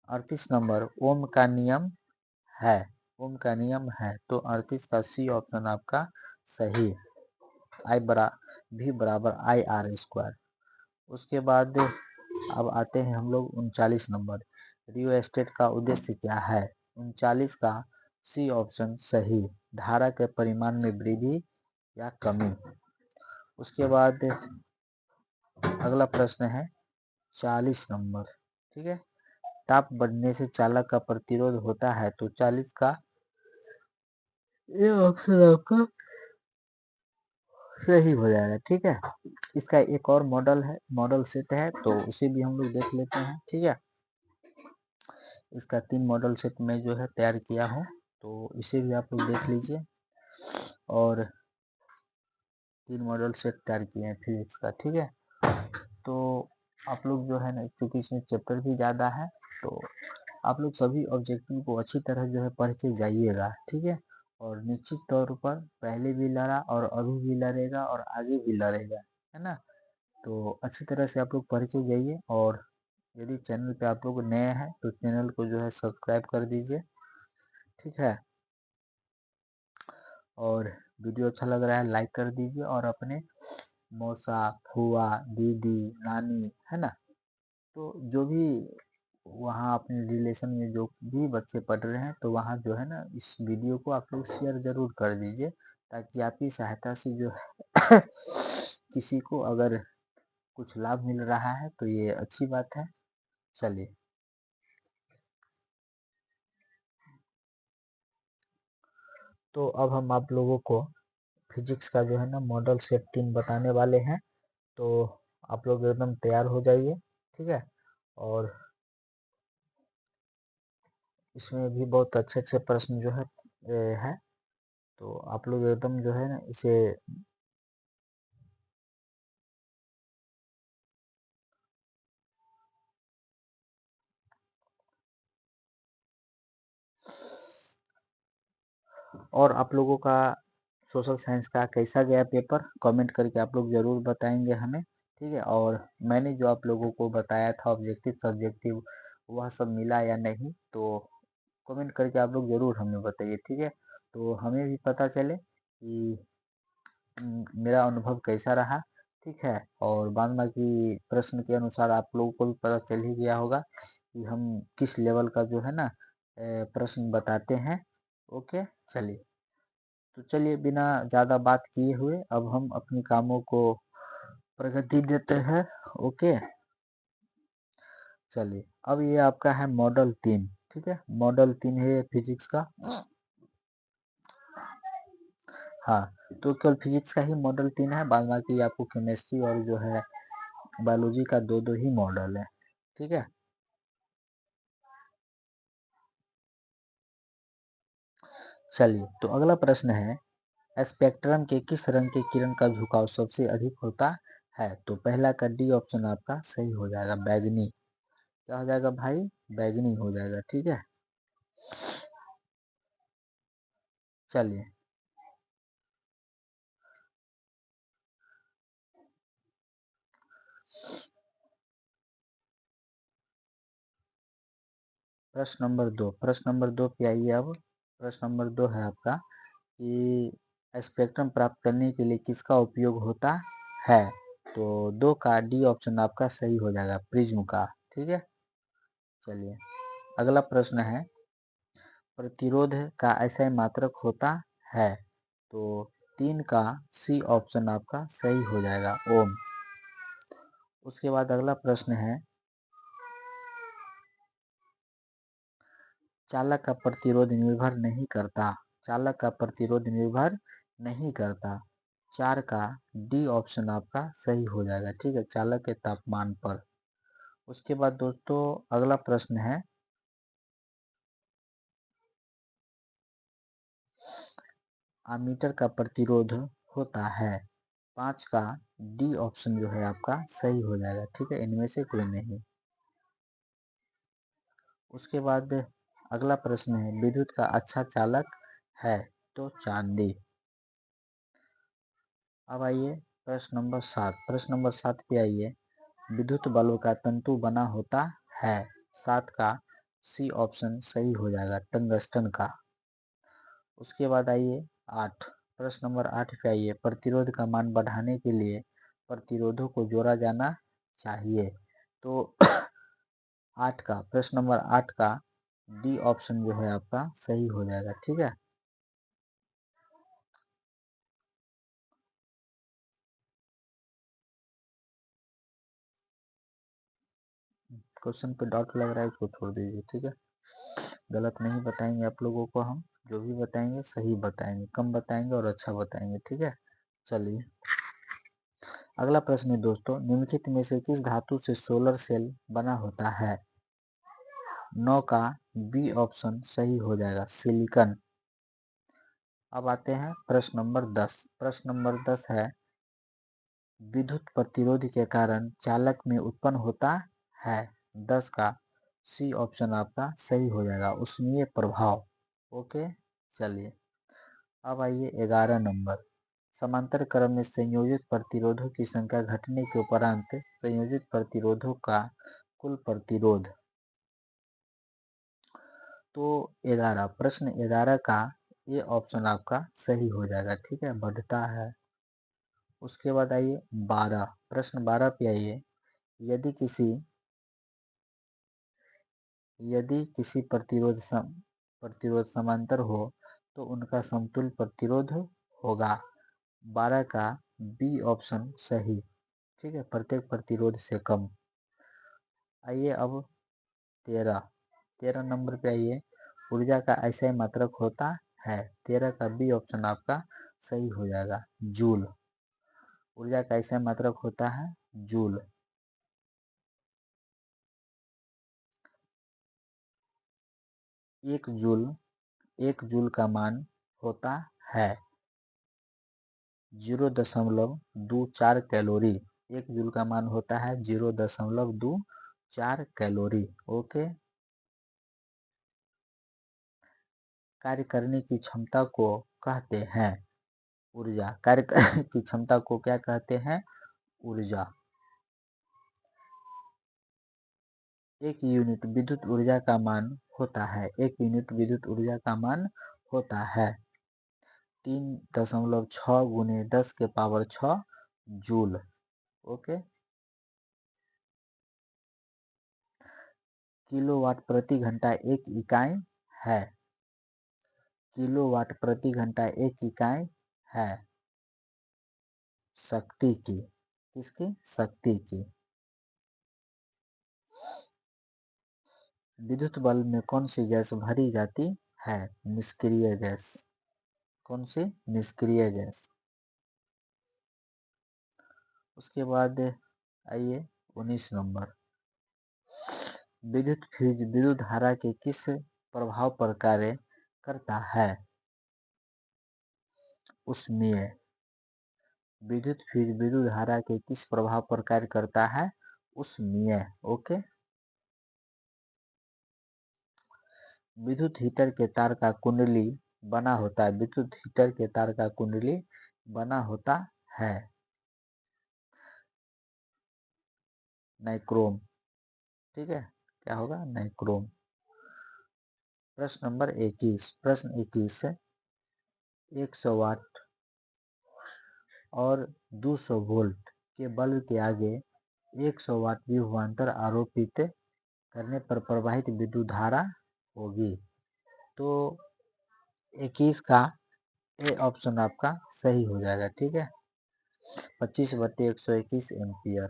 38 नंबर, ओम का नियम है। ओम का नियम है, तो 38 का सी ऑप्शन आपका सही, V = I R²। उसके बाद अब आते हैं हम लोग 39 नंबर, रियोस्टेट का उद्देश्य क्या है? 39 का सी ऑप्शन सही, धारा के परिमाण में वृद्धि या कमी। उसके बाद अगला प्रश्न है 40 नंबर, ठीक है, ताप बढ़ने से चालक का प्रतिरोध होता है। तो 40 का ये ऑप्शन आपका सही हो जाएगा, ठीक है। इसका एक और मॉडल सेट है, तो उसे भी हम लोग देख लेते हैं, ठीक है। इसका 3 मॉडल सेट में जो है तैयार किया हूँ, तो इसे भी आप लोग देख लीजिए। और 3 मॉडल सेट तैयार किए हैं फिजिक्स का, ठीक है। तो आप लोग जो है ना, क्योंकि इसमें चैप्टर भी ज़्यादा है, तो आप लोग सभी ऑब्जेक्टिव को अच्छी तरह जो है पढ़ के जाइएगा, ठीक है। और निश्चित तौर पर पहले भी लड़ा और अभी भी लड़ेगा और आगे भी लड़ेगा, है ना। तो अच्छी तरह से आप लोग पढ़ के जाइए, और यदि चैनल पे आप लोग नए हैं तो चैनल को जो है सब्सक्राइब कर दीजिए, ठीक है। और वीडियो अच्छा लग रहा है लाइक कर दीजिए, और अपने मौसा, फुआ, दीदी, नानी, है ना, तो जो भी वहाँ अपने रिलेशन में जो भी बच्चे पढ़ रहे हैं, तो वहाँ जो है ना, इस वीडियो को आप लोग शेयर ज़रूर कर दीजिए, ताकि आपकी सहायता से जो है किसी को अगर कुछ लाभ मिल रहा है तो ये अच्छी बात है। चलिए, तो अब हम आप लोगों को फिजिक्स का जो है ना मॉडल सेट 3 बताने वाले हैं। तो आप लोग एकदम तैयार हो जाइए, ठीक है। और इसमें भी बहुत अच्छे अच्छे प्रश्न जो है, तो आप लोग एकदम जो है ना इसे और आप लोगों का सोशल साइंस का कैसा गया पेपर, कमेंट करके आप लोग ज़रूर बताएंगे हमें, ठीक है। और मैंने जो आप लोगों को बताया था ऑब्जेक्टिव सब्जेक्टिव, वह सब मिला या नहीं, तो कमेंट करके आप लोग ज़रूर हमें बताइए, ठीक है। तो हमें भी पता चले कि मेरा अनुभव कैसा रहा, ठीक है। और बाद बाकी प्रश्न के अनुसार आप लोगों को भी पता चल ही गया होगा कि हम किस लेवल का जो है ना प्रश्न बताते हैं। ओके, चलिए। तो चलिए, बिना ज़्यादा बात किए हुए अब हम अपनी कामों को प्रगति देते हैं। ओके, चलिए। अब ये आपका है मॉडल 3, ठीक है। मॉडल 3 है ये फिजिक्स का। हाँ, तो केवल फिजिक्स का ही मॉडल 3 है, बाद बाकी आपको केमिस्ट्री और जो है बायोलॉजी का दो दो ही मॉडल है, ठीक है। चलिए, तो अगला प्रश्न है, स्पेक्ट्रम के किस रंग के किरण का झुकाव सबसे अधिक होता है? तो पहला का डी ऑप्शन आपका सही हो जाएगा, बैगनी। क्या हो जाएगा भाई? बैगनी हो जाएगा, ठीक है। चलिए, प्रश्न नंबर दो पे आइए अब। प्रश्न नंबर 2 है आपका कि स्पेक्ट्रम प्राप्त करने के लिए किसका उपयोग होता है? तो 2 का डी ऑप्शन आपका सही हो जाएगा, प्रिज्म का, ठीक है। चलिए, अगला प्रश्न है, प्रतिरोध का ऐसा मात्रक होता है? तो 3 का सी ऑप्शन आपका सही हो जाएगा, ओम। उसके बाद अगला प्रश्न है, चालक का प्रतिरोध निर्भर नहीं करता। चालक का प्रतिरोध निर्भर नहीं करता। 4 का डी ऑप्शन आपका सही हो जाएगा, ठीक है, चालक के तापमान पर। उसके बाद दोस्तों अगला प्रश्न है, आमीटर का प्रतिरोध होता है। 5 का डी ऑप्शन जो है आपका सही हो जाएगा, ठीक है, इनमें से कोई नहीं। उसके बाद अगला प्रश्न है, विद्युत का अच्छा चालक है? तो चांदी। अब आइए प्रश्न नंबर 7। प्रश्न नंबर 7 पे आइए, विद्युत बल्ब का तंतु बना होता है। 7 का सी ऑप्शन सही हो जाएगा, टंगस्टन का। उसके बाद आइए 8। प्रश्न नंबर 8 पे आइए, प्रतिरोध का मान बढ़ाने के लिए प्रतिरोधों को जोड़ा जाना चाहिए। तो 8 का प्रश्न नंबर 8 का डी ऑप्शन जो है आपका सही हो जाएगा, ठीक है। क्वेश्चन पे डाउट लग रहा है, इसको छोड़ दीजिए, ठीक है। गलत नहीं बताएंगे आप लोगों को हम, जो भी बताएंगे सही बताएंगे, कम बताएंगे और अच्छा बताएंगे, ठीक है। चलिए, अगला प्रश्न है दोस्तों, निम्नलिखित में से किस धातु से सोलर सेल बना होता है? 9 का बी ऑप्शन सही हो जाएगा, सिलिकॉन। अब आते हैं प्रश्न नंबर 10। प्रश्न नंबर 10 है, विद्युत प्रतिरोध के कारण चालक में उत्पन्न होता है। 10 का सी ऑप्शन आपका सही हो जाएगा, उष्मीय प्रभाव। ओके, चलिए। अब आइए 11 नंबर, समांतर क्रम में संयोजित प्रतिरोधों की संख्या घटने के उपरांत संयोजित प्रतिरोधों का कुल प्रतिरोध। तो 11, प्रश्न 11 का ये ऑप्शन आपका सही हो जाएगा, ठीक है, बढ़ता है। उसके बाद आइए 12। प्रश्न 12 पे आइए, यदि किसी यदि किसी प्रतिरोध समांतर हो तो उनका समतुल्य प्रतिरोध होगा। 12 का बी ऑप्शन सही, ठीक है, प्रत्येक प्रतिरोध से कम। आइए अब 13 नंबर पे आइए, ऊर्जा का ऐसा ही मात्रक होता है। 13 का बी ऑप्शन आपका सही हो जाएगा, जूल। ऊर्जा का ऐसा मात्रक होता है जूल। एक जूल का मान होता है 0.24 कैलोरी। एक जूल का मान होता है 0.24 कैलोरी। ओके। कार्य करने की क्षमता को कहते हैं ऊर्जा। कार्य करने की क्षमता को क्या कहते हैं? ऊर्जा। एक यूनिट विद्युत ऊर्जा का मान होता है, एक यूनिट विद्युत ऊर्जा का मान होता है 3.6 गुने 10 के पावर 6 जूल। ओके। किलोवाट प्रति घंटा एक इकाई है। किलोवाट प्रति घंटा एक इकाई है शक्ति की। किसकी? शक्ति की। विद्युत बल्ब में कौन सी गैस भरी जाती है? निष्क्रिय गैस। कौन सी? निष्क्रिय गैस। उसके बाद आइए 19 नंबर, विद्युत फ्यूज विद्युत धारा के किस प्रभाव पर कार्य करता है? उसमें विद्युत फ्यूज विद्युत धारा के किस प्रभाव पर कार्य करता है? उसमें। ओके। विद्युत हीटर के तार का कुंडली बना होता है। विद्युत हीटर के तार का कुंडली बना होता है नाइक्रोम। ठीक है, क्या होगा? नाइक्रोम। प्रश्न नंबर 21। प्रश्न 21, 100 वाट और 200 वोल्ट के बल्ब के आगे 100 वाट विभवांतर आरोपित करने पर प्रवाहित विद्युत धारा होगी। तो 21 का ए ऑप्शन आपका सही हो जाएगा। ठीक है, 25/121 एम्पियर।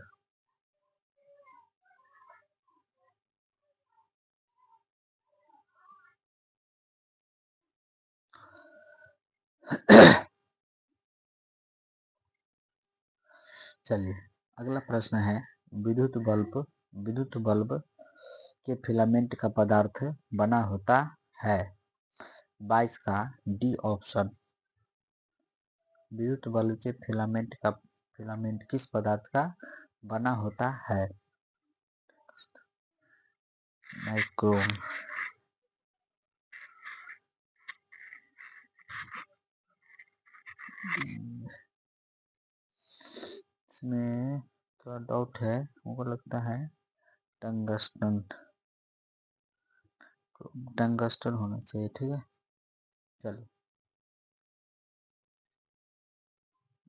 चलिए, अगला प्रश्न है, विद्युत बल्ब के फिलामेंट का पदार्थ बना होता है। 22 का डी ऑप्शन। विद्युत बल्ब के फिलामेंट किस पदार्थ का बना होता है? नाइक्रोम। इसमें थोड़ा डाउट है, मुझको लगता है टंगस्टन होना चाहिए। ठीक है, चलिए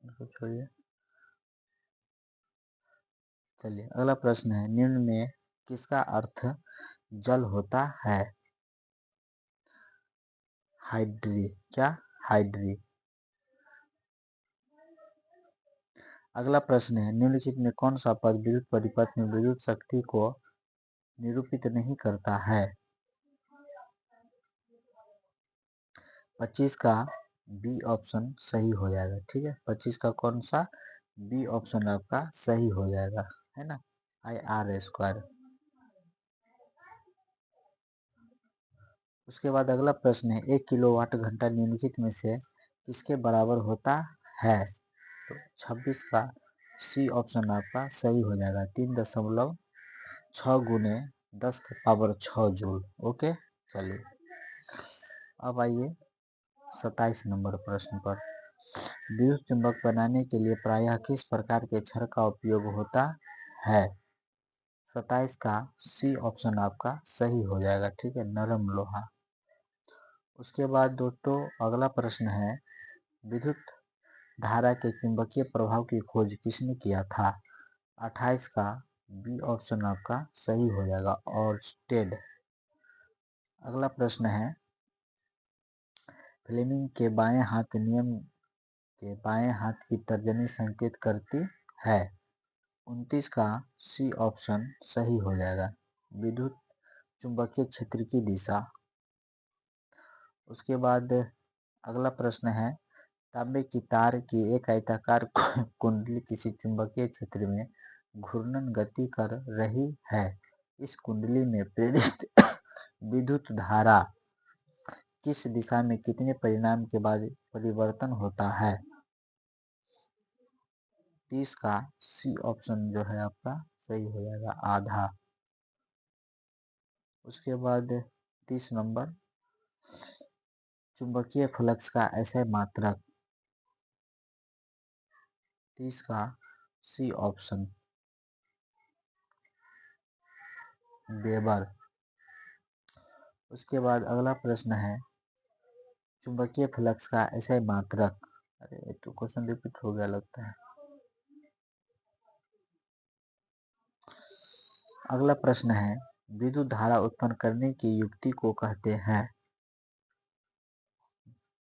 इसको छोड़िए। चलिए, अगला प्रश्न है, निम्न में किसका अर्थ जल होता है? हाइड्री। क्या? हाइड्री। अगला प्रश्न है, निम्नलिखित में कौन सा पद विद्युत परिपथ में विद्युत शक्ति को निरूपित नहीं करता है? 25 का बी ऑप्शन सही हो जाएगा। ठीक है, 25 का कौन सा? बी ऑप्शन आपका सही हो जाएगा, है ना, IR²। उसके बाद अगला प्रश्न है, 1 किलोवाट घंटा निम्नलिखित में से किसके बराबर होता है? तो 26 का सी ऑप्शन आपका सही हो जाएगा, 3.6 गुने 10 के पावर 6 जूल। ओके। चलिए, अब आइए 27 नंबर प्रश्न पर, विद्युत चुंबक बनाने के लिए प्रायः किस प्रकार के छड़ का उपयोग होता है? 27 का सी ऑप्शन आपका सही हो जाएगा। ठीक है, नरम लोहा। उसके बाद दोस्तों अगला प्रश्न है, विद्युत धारा के चुंबकीय प्रभाव की खोज किसने किया था? 28 का बी ऑप्शन आपका सही हो जाएगा, ऑर्स्टेड। अगला प्रश्न है, फ्लेमिंग के बाएं हाथ नियम के बाएं हाथ की तर्जनी संकेत करती है। 29 का सी ऑप्शन सही हो जाएगा, विद्युत चुंबकीय क्षेत्र की दिशा। उसके बाद अगला प्रश्न है, तांबे की तार की एक आयताकार कुंडली किसी चुंबकीय क्षेत्र में घूर्णन गति कर रही है। इस कुंडली में प्रेरित विद्युत धारा किस दिशा में कितने परिमाण के बाद परिवर्तन होता है? 30 का सी ऑप्शन जो है आपका सही हो जाएगा, आधा। उसके बाद 30 नंबर, चुंबकीय फ्लक्स का ऐसा मात्रक। 30 का सी ऑप्शन, वेबर। उसके बाद अगला प्रश्न है, चुंबकीय फ्लक्स का ऐसा मात्रक। अरे तो क्वेश्चन रिपीट हो गया लगता है। अगला प्रश्न है, विद्युत धारा उत्पन्न करने की युक्ति को कहते हैं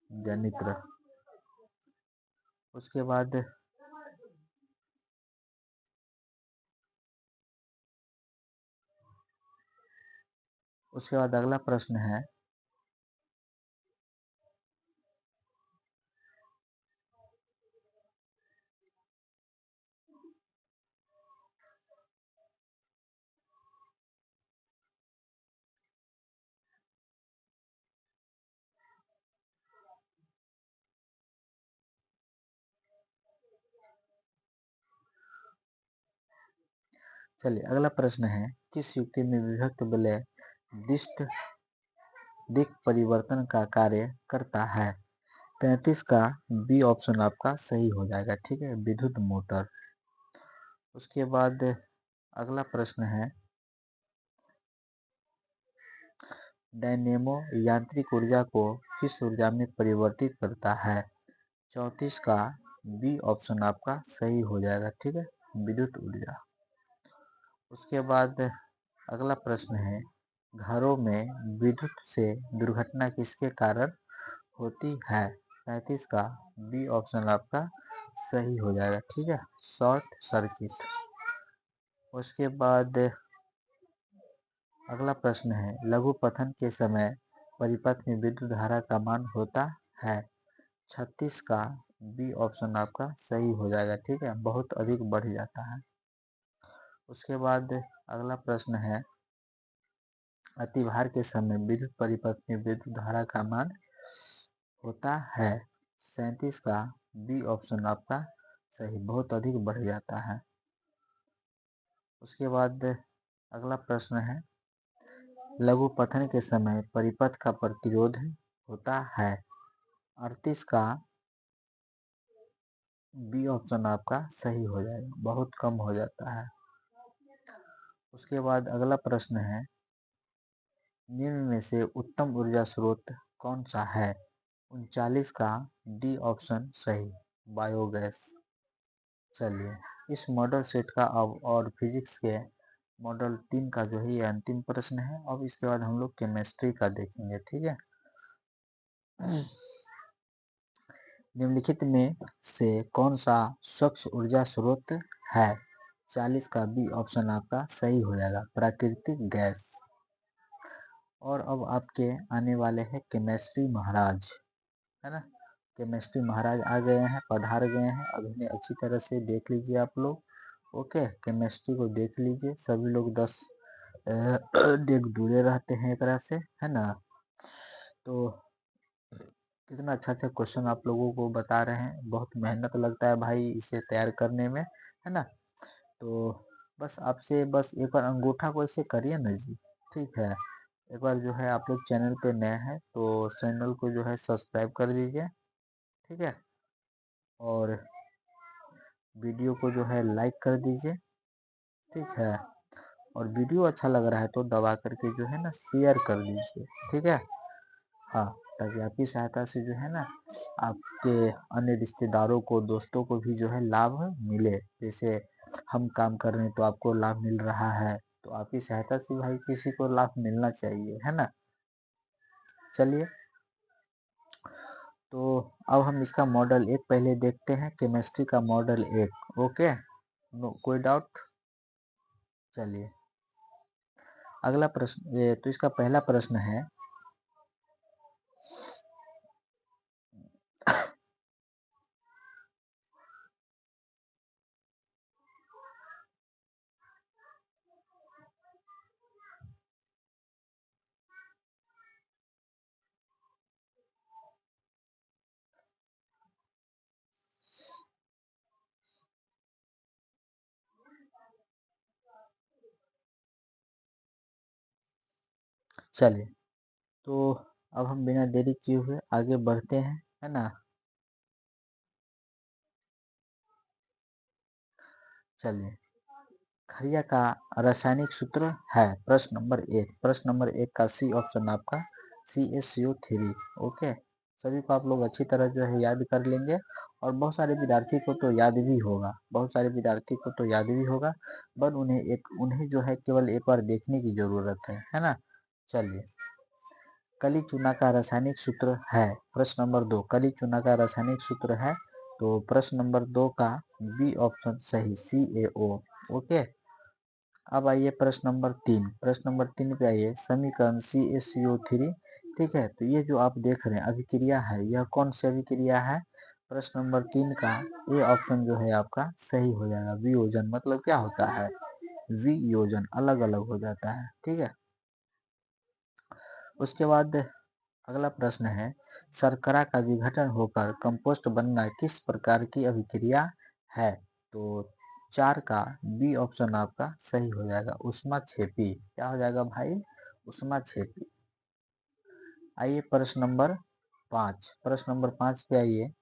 जनित्र। उसके बाद अगला प्रश्न है, चलिए अगला प्रश्न है, किस युक्ति में विभक्त वलय दिक् परिवर्तन का कार्य करता है? 33 का बी ऑप्शन आपका सही हो जाएगा, ठीक है, विद्युत मोटर। उसके बाद अगला प्रश्न है, डायनेमो यांत्रिक ऊर्जा को किस ऊर्जा में परिवर्तित करता है? 34 का बी ऑप्शन आपका सही हो जाएगा, ठीक है, विद्युत ऊर्जा। उसके बाद अगला प्रश्न है, घरों में विद्युत से दुर्घटना किसके कारण होती है? 35 का बी ऑप्शन आपका सही हो जाएगा, ठीक है, शॉर्ट सर्किट। उसके बाद अगला प्रश्न है, लघु पतन के समय परिपथ में विद्युत धारा का मान होता है? 36 का बी ऑप्शन आपका सही हो जाएगा, ठीक है, बहुत अधिक बढ़ जाता है। उसके बाद अगला प्रश्न है, अतिभार के समय विद्युत परिपथ में विद्युत धारा का मान होता है? 37 का बी ऑप्शन आपका सही, बहुत अधिक बढ़ जाता है। उसके बाद अगला प्रश्न है, लघु पतन के समय परिपथ का प्रतिरोध होता है? 38 का बी ऑप्शन आपका सही हो जाएगा, बहुत कम हो जाता है। उसके बाद अगला प्रश्न है, निम्न में से उत्तम ऊर्जा स्रोत कौन सा है? 39 का डी ऑप्शन सही, बायोगैस। चलिए इस मॉडल सेट का अब और फिजिक्स के मॉडल 3 का जो है ये अंतिम प्रश्न है। अब इसके बाद हम लोग केमिस्ट्री का देखेंगे, ठीक है। निम्नलिखित में से कौन सा स्वच्छ ऊर्जा स्रोत है? 40 का बी ऑप्शन आपका सही हो जाएगा, प्राकृतिक गैस। और अब आपके आने वाले हैं केमिस्ट्री महाराज, है ना। केमिस्ट्री महाराज आ गए हैं, पधार गए हैं। अब इन्हें अच्छी तरह से देख लीजिए आप लोग, ओके। केमिस्ट्री को देख लीजिए, सभी लोग 10 डेग दूरे रहते हैं एक तरह से, है ना। तो कितना अच्छा अच्छा क्वेश्चन आप लोगों को बता रहे हैं, बहुत मेहनत लगता है भाई इसे तैयार करने में, है ना। तो बस आपसे बस एक बार अंगूठा को ऐसे करिए ना जी, ठीक है। एक बार जो है आप लोग चैनल पे नए हैं तो चैनल को जो है सब्सक्राइब कर दीजिए, ठीक है। और वीडियो को जो है लाइक कर दीजिए, ठीक है। और वीडियो अच्छा लग रहा है तो दबा करके जो है ना शेयर कर दीजिए, ठीक है। हाँ, ताकि आपकी सहायता से जो है ना आपके अन्य रिश्तेदारों को, दोस्तों को भी जो है लाभ मिले। जैसे हम काम कर रहे हैं तो आपको लाभ मिल रहा है, तो आपकी सहायता से भाई किसी को लाभ मिलना चाहिए, है ना। चलिए तो अब हम इसका मॉडल 1 पहले देखते हैं, केमिस्ट्री का मॉडल 1, ओके। कोई डाउट? चलिए अगला प्रश्न तो इसका पहला प्रश्न है, चलिए तो अब हम बिना देरी किए हुए आगे बढ़ते हैं, है ना। चलिए, खरिया का रासायनिक सूत्र है, प्रश्न नंबर एक का सी ऑप्शन आपका CaCO3। ओके, सभी को आप लोग अच्छी तरह जो है याद कर लेंगे, और बहुत सारे विद्यार्थी को तो याद भी होगा, बट उन्हें जो है केवल एक बार देखने की जरूरत है ना। चलिए, कली चूना का रासायनिक सूत्र है, प्रश्न नंबर दो, कली चूना का रासायनिक सूत्र है, तो प्रश्न नंबर दो का बी ऑप्शन सही, CaO। ओके, अब आइए प्रश्न नंबर तीन पे आइए, समीकरण CaCO3। ठीक है, तो ये जो आप देख रहे हैं अभिक्रिया है, यह कौन सी अभिक्रिया है? प्रश्न नंबर तीन का ए ऑप्शन जो है आपका सही हो जाएगा, वियोजन। मतलब क्या होता है? वियोजन, अलग अलग हो जाता है। ठीक है, उसके बाद अगला प्रश्न है, शर्करा का विघटन होकर कंपोस्ट बनना किस प्रकार की अभिक्रिया है? तो चार का बी ऑप्शन आपका सही हो जाएगा, ऊष्माक्षेपी। क्या हो जाएगा भाई? ऊष्माक्षेपी। आइए प्रश्न नंबर पाँच पे आइए,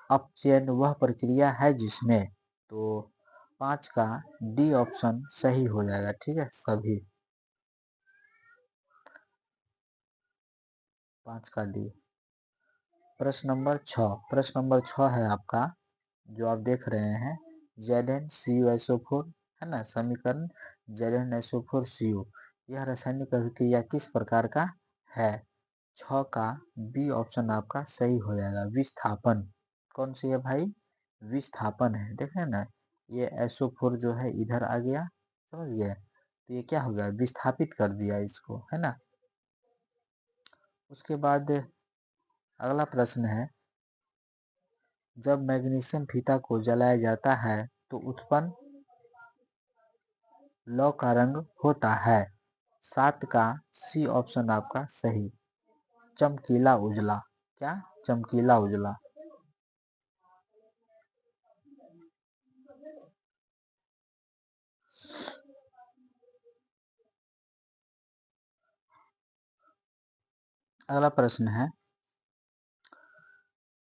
अपचयन वह प्रक्रिया है जिसमें, तो पाँच का डी ऑप्शन सही हो जाएगा। ठीक है, सभी पाँच का डी। प्रश्न नंबर छः है आपका, जो आप देख रहे हैं, ZnCuSO4, है ना, समीकरण ZnSO4Cu, यह रासायनिक अभिक्रिया किस प्रकार का है? 6 का बी ऑप्शन आपका सही हो जाएगा, विस्थापन। कौन सी है भाई? विस्थापन है। देख रहे हैं ना, ये SO4 जो है इधर आ गया, समझ गए, तो ये क्या हो गया? विस्थापित कर दिया इसको, है ना। उसके बाद अगला प्रश्न है, जब मैग्नीशियम फीता को जलाया जाता है तो उत्पन्न लौ का रंग होता है। 7 का सी ऑप्शन आपका सही, चमकीला उजला। क्या? चमकीला उजला। अगला प्रश्न है,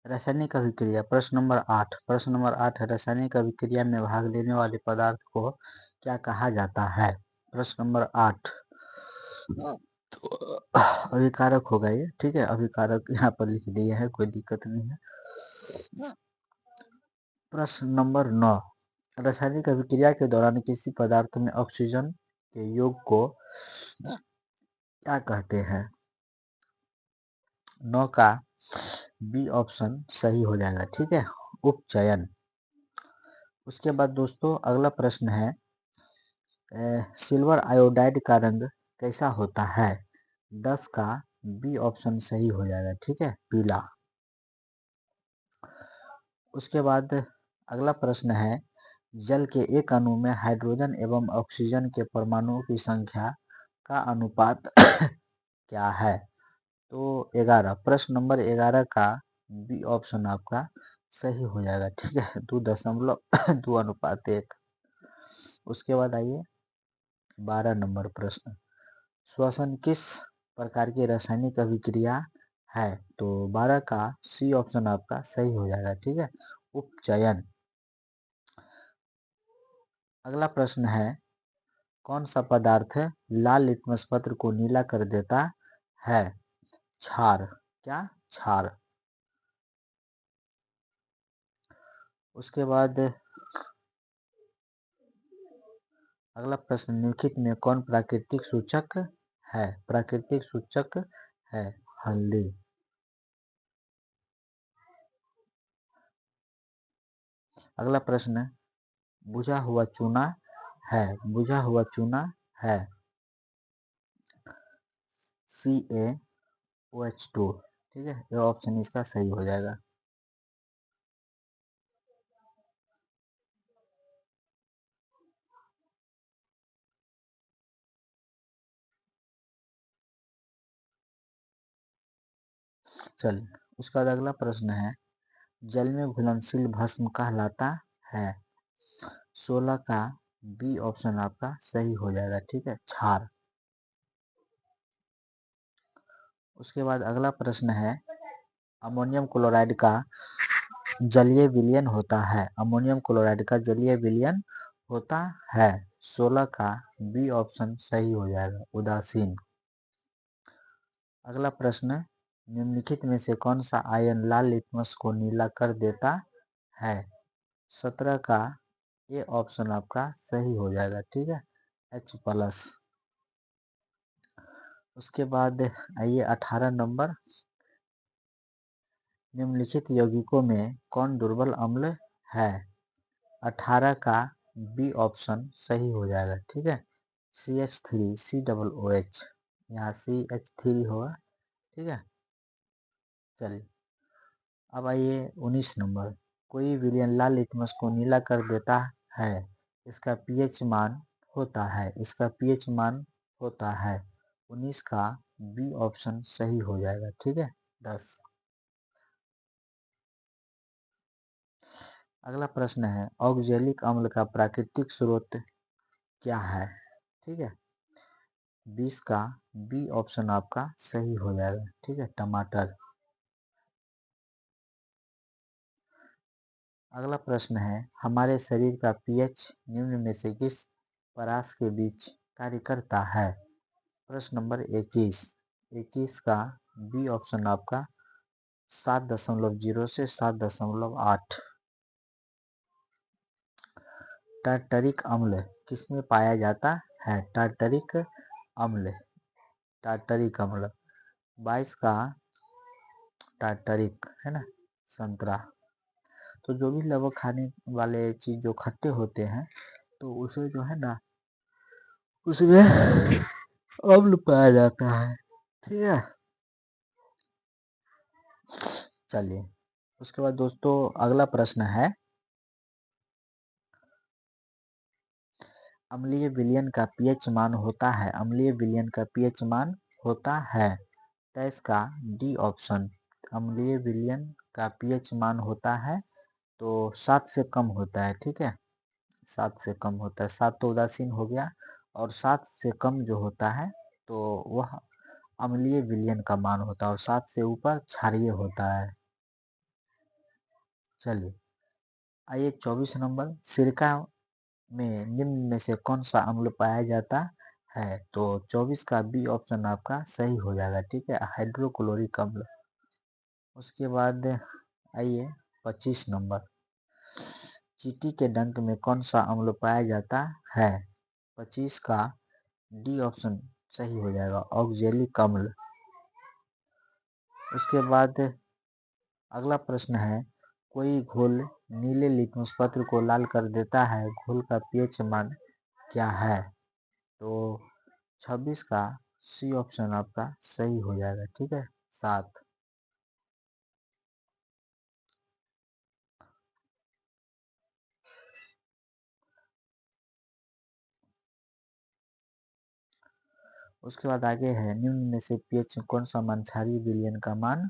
रासायनिक अभिक्रिया, प्रश्न नंबर आठ है, रासायनिक अभिक्रिया में भाग लेने वाले पदार्थ को क्या कहा जाता है? प्रश्न नंबर आठ, तो अभिकारक होगा ये। ठीक है, अभिकारक यहाँ पर लिख दिए हैं, कोई दिक्कत नहीं है। प्रश्न नंबर नौ, रासायनिक अभिक्रिया के दौरान किसी पदार्थ में ऑक्सीजन के योग को क्या कहते हैं? 9 का बी ऑप्शन सही हो जाएगा। ठीक है, उपचयन। उसके बाद दोस्तों अगला प्रश्न है, सिल्वर आयोडाइड का रंग कैसा होता है? 10 का बी ऑप्शन सही हो जाएगा। ठीक है, पीला। उसके बाद अगला प्रश्न है, जल के एक अणु में हाइड्रोजन एवं ऑक्सीजन के परमाणुओं की संख्या का अनुपात क्या है? तो 11, प्रश्न नंबर 11 का बी ऑप्शन आपका सही हो जाएगा। ठीक है, 2.2:1। उसके बाद आइए 12 नंबर प्रश्न, श्वसन किस प्रकार की रासायनिक अभिक्रिया है? तो 12 का सी ऑप्शन आपका सही हो जाएगा। ठीक है, उपचयन। अगला प्रश्न है, कौन सा पदार्थ लाल लिटमस पत्र को नीला कर देता है? क्षार। क्या? क्षार। उसके बाद अगला प्रश्न, निम्नलिखित में कौन प्राकृतिक सूचक है? प्राकृतिक सूचक है हल्दी। अगला प्रश्न, बुझा हुआ चूना है, बुझा हुआ चूना है CaOH2। ठीक है, ये ऑप्शन इसका सही हो जाएगा। चलिए, उसका बाद अगला प्रश्न है, जल में घुलनशील भस्म कहलाता है। 16 का बी ऑप्शन आपका सही हो जाएगा। ठीक है, क्षार। उसके बाद अगला प्रश्न है, अमोनियम क्लोराइड का जलीय विलयन होता है। अमोनियम क्लोराइड का जलीय विलयन होता है। 16 का बी ऑप्शन सही हो जाएगा, उदासीन। अगला प्रश्न, निम्नलिखित में से कौन सा आयन लाल लिटमस को नीला कर देता है। 17 का ए ऑप्शन आपका सही हो जाएगा। ठीक है, H+। उसके बाद आइए 18 नंबर, निम्नलिखित यौगिकों में कौन दुर्बल अम्ल है। 18 का बी ऑप्शन सही हो जाएगा। ठीक है, CH3COOH, यहाँ CH3 होगा। ठीक है, चलिए अब आइए 19 नंबर, कोई विलयन लाल लिटमस को नीला कर देता है, इसका पीएच मान होता है। इसका पीएच मान होता है। 19 का बी ऑप्शन सही हो जाएगा। ठीक है, 10। अगला प्रश्न है, ऑक्जेलिक अम्ल का प्राकृतिक स्रोत क्या है। ठीक है, 20 का बी ऑप्शन आपका सही हो जाएगा। ठीक है, टमाटर। अगला प्रश्न है, हमारे शरीर का पीएच निम्न में से किस परास के बीच कार्य करता है। प्रश्न नंबर 21। 21 का बी ऑप्शन आपका 7.0 से 7.8। टार्टरिक अम्ल किसमें पाया जाता है। टार्टरिक अम्ल, टार्टरिक अम्ल 22 का टार्टरिक है ना, संतरा। तो जो भी लगभग खाने वाले चीज जो खट्टे होते हैं, तो उसे जो है ना, उसमें अम्ल पाया जाता है। ठीक है, चलिए उसके बाद दोस्तों अगला प्रश्न है, अम्लीय विलयन का पीएच मान होता है। अम्लीय विलयन का पीएच मान होता है। 23 का डी ऑप्शन, अम्लीय विलयन का पीएच मान होता है तो 7 से कम होता है। ठीक है, 7 से कम होता है। 7 तो उदासीन हो गया, और 7 से कम जो होता है तो वह अम्लीय विलयन का मान होता है, और 7 से ऊपर क्षारीय होता है। चलिए आइए 24 नंबर, सिरका में निम्न में से कौन सा अम्ल पाया जाता है। तो 24 का बी ऑप्शन आपका सही हो जाएगा। ठीक है, हाइड्रोक्लोरिक अम्ल। उसके बाद आइए 25 नंबर, चींटी के डंक में कौन सा अम्ल पाया जाता है। 25 का डी ऑप्शन सही हो जाएगा, ऑक्जेलिक अम्ल। उसके बाद अगला प्रश्न है, कोई घोल नीले लिटमस पत्र को लाल कर देता है, घोल का पीएच मान क्या है। तो 26 का सी ऑप्शन आपका सही हो जाएगा। ठीक है, 7। उसके बाद आगे है, निम्न में से पीएच कौन सा मान क्षारीय विलयन का मान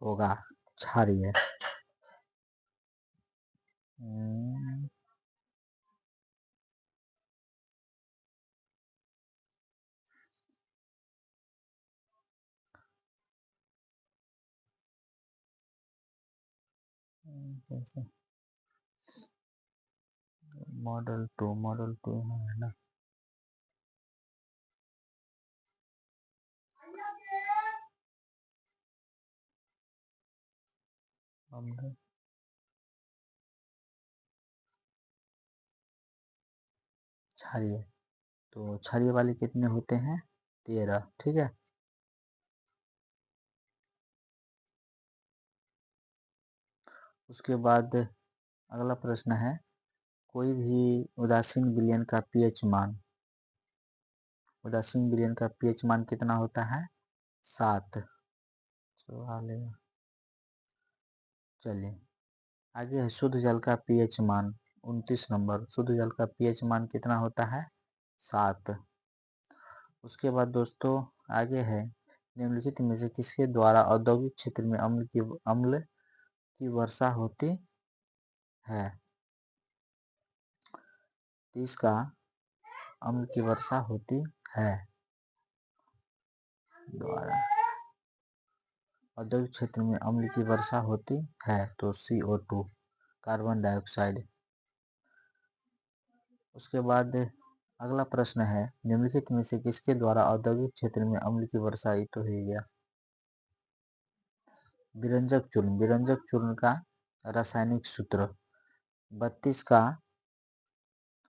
होगा। क्षारीय मॉडल 2 है ना। क्षारीय, तो क्षारीय वाले कितने होते हैं, 13। ठीक है, उसके बाद अगला प्रश्न है, कोई भी उदासीन विलयन का पीएच मान, उदासीन विलयन का पीएच मान कितना होता है। 7 44। चलिए आगे है शुद्ध जल का पीएच मान 29 नंबर। शुद्ध जल का पीएच मान कितना होता है? 7। उसके बाद दोस्तों आगे है निम्नलिखित में से किसके द्वारा औद्योगिक क्षेत्र में अम्ल की वर्षा होती है? 30 का अम्ल की वर्षा होती है द्वारा औद्योगिक क्षेत्र में अम्ल की वर्षा होती है तो CO2 कार्बन डाइऑक्साइड। उसके बाद अगला प्रश्न है निम्नलिखित में से किसके द्वारा औद्योगिक क्षेत्र में अम्ल की वर्षा? ये तो हो गया विरंजक चूर्ण। विरंजक चूर्ण का रासायनिक सूत्र 32 का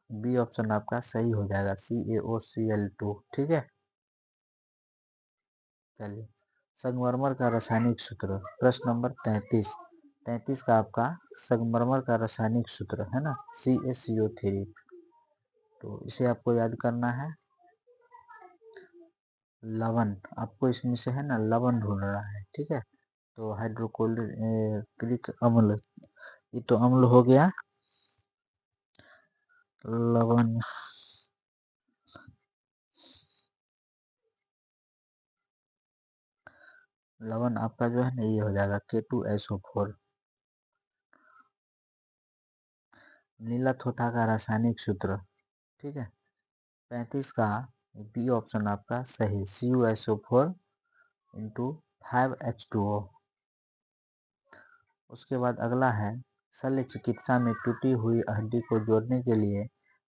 बी ऑप्शन आपका सही हो जाएगा CaOCl2। ठीक है। चलिए संगमरमर का रासायनिक सूत्र प्रश्न नंबर 33 का आपका संगमरमर का रासायनिक सूत्र है ना CaCO3। तो इसे आपको याद करना है। लवण आपको इसमें से है ना लवण ढूंढना है। ठीक है। तो हाइड्रोक्लोरिक अम्ल ये तो अम्ल हो गया। लवण लवण आपका जो है ना ये हो जाएगा K2SO4। नीला थोथा का रासायनिक सूत्र ठीक है 35 का बी ऑप्शन आपका सही CuSO4 इंटू 5H2O। उसके बाद अगला है शल्य चिकित्सा में टूटी हुई हड्डी को जोड़ने के लिए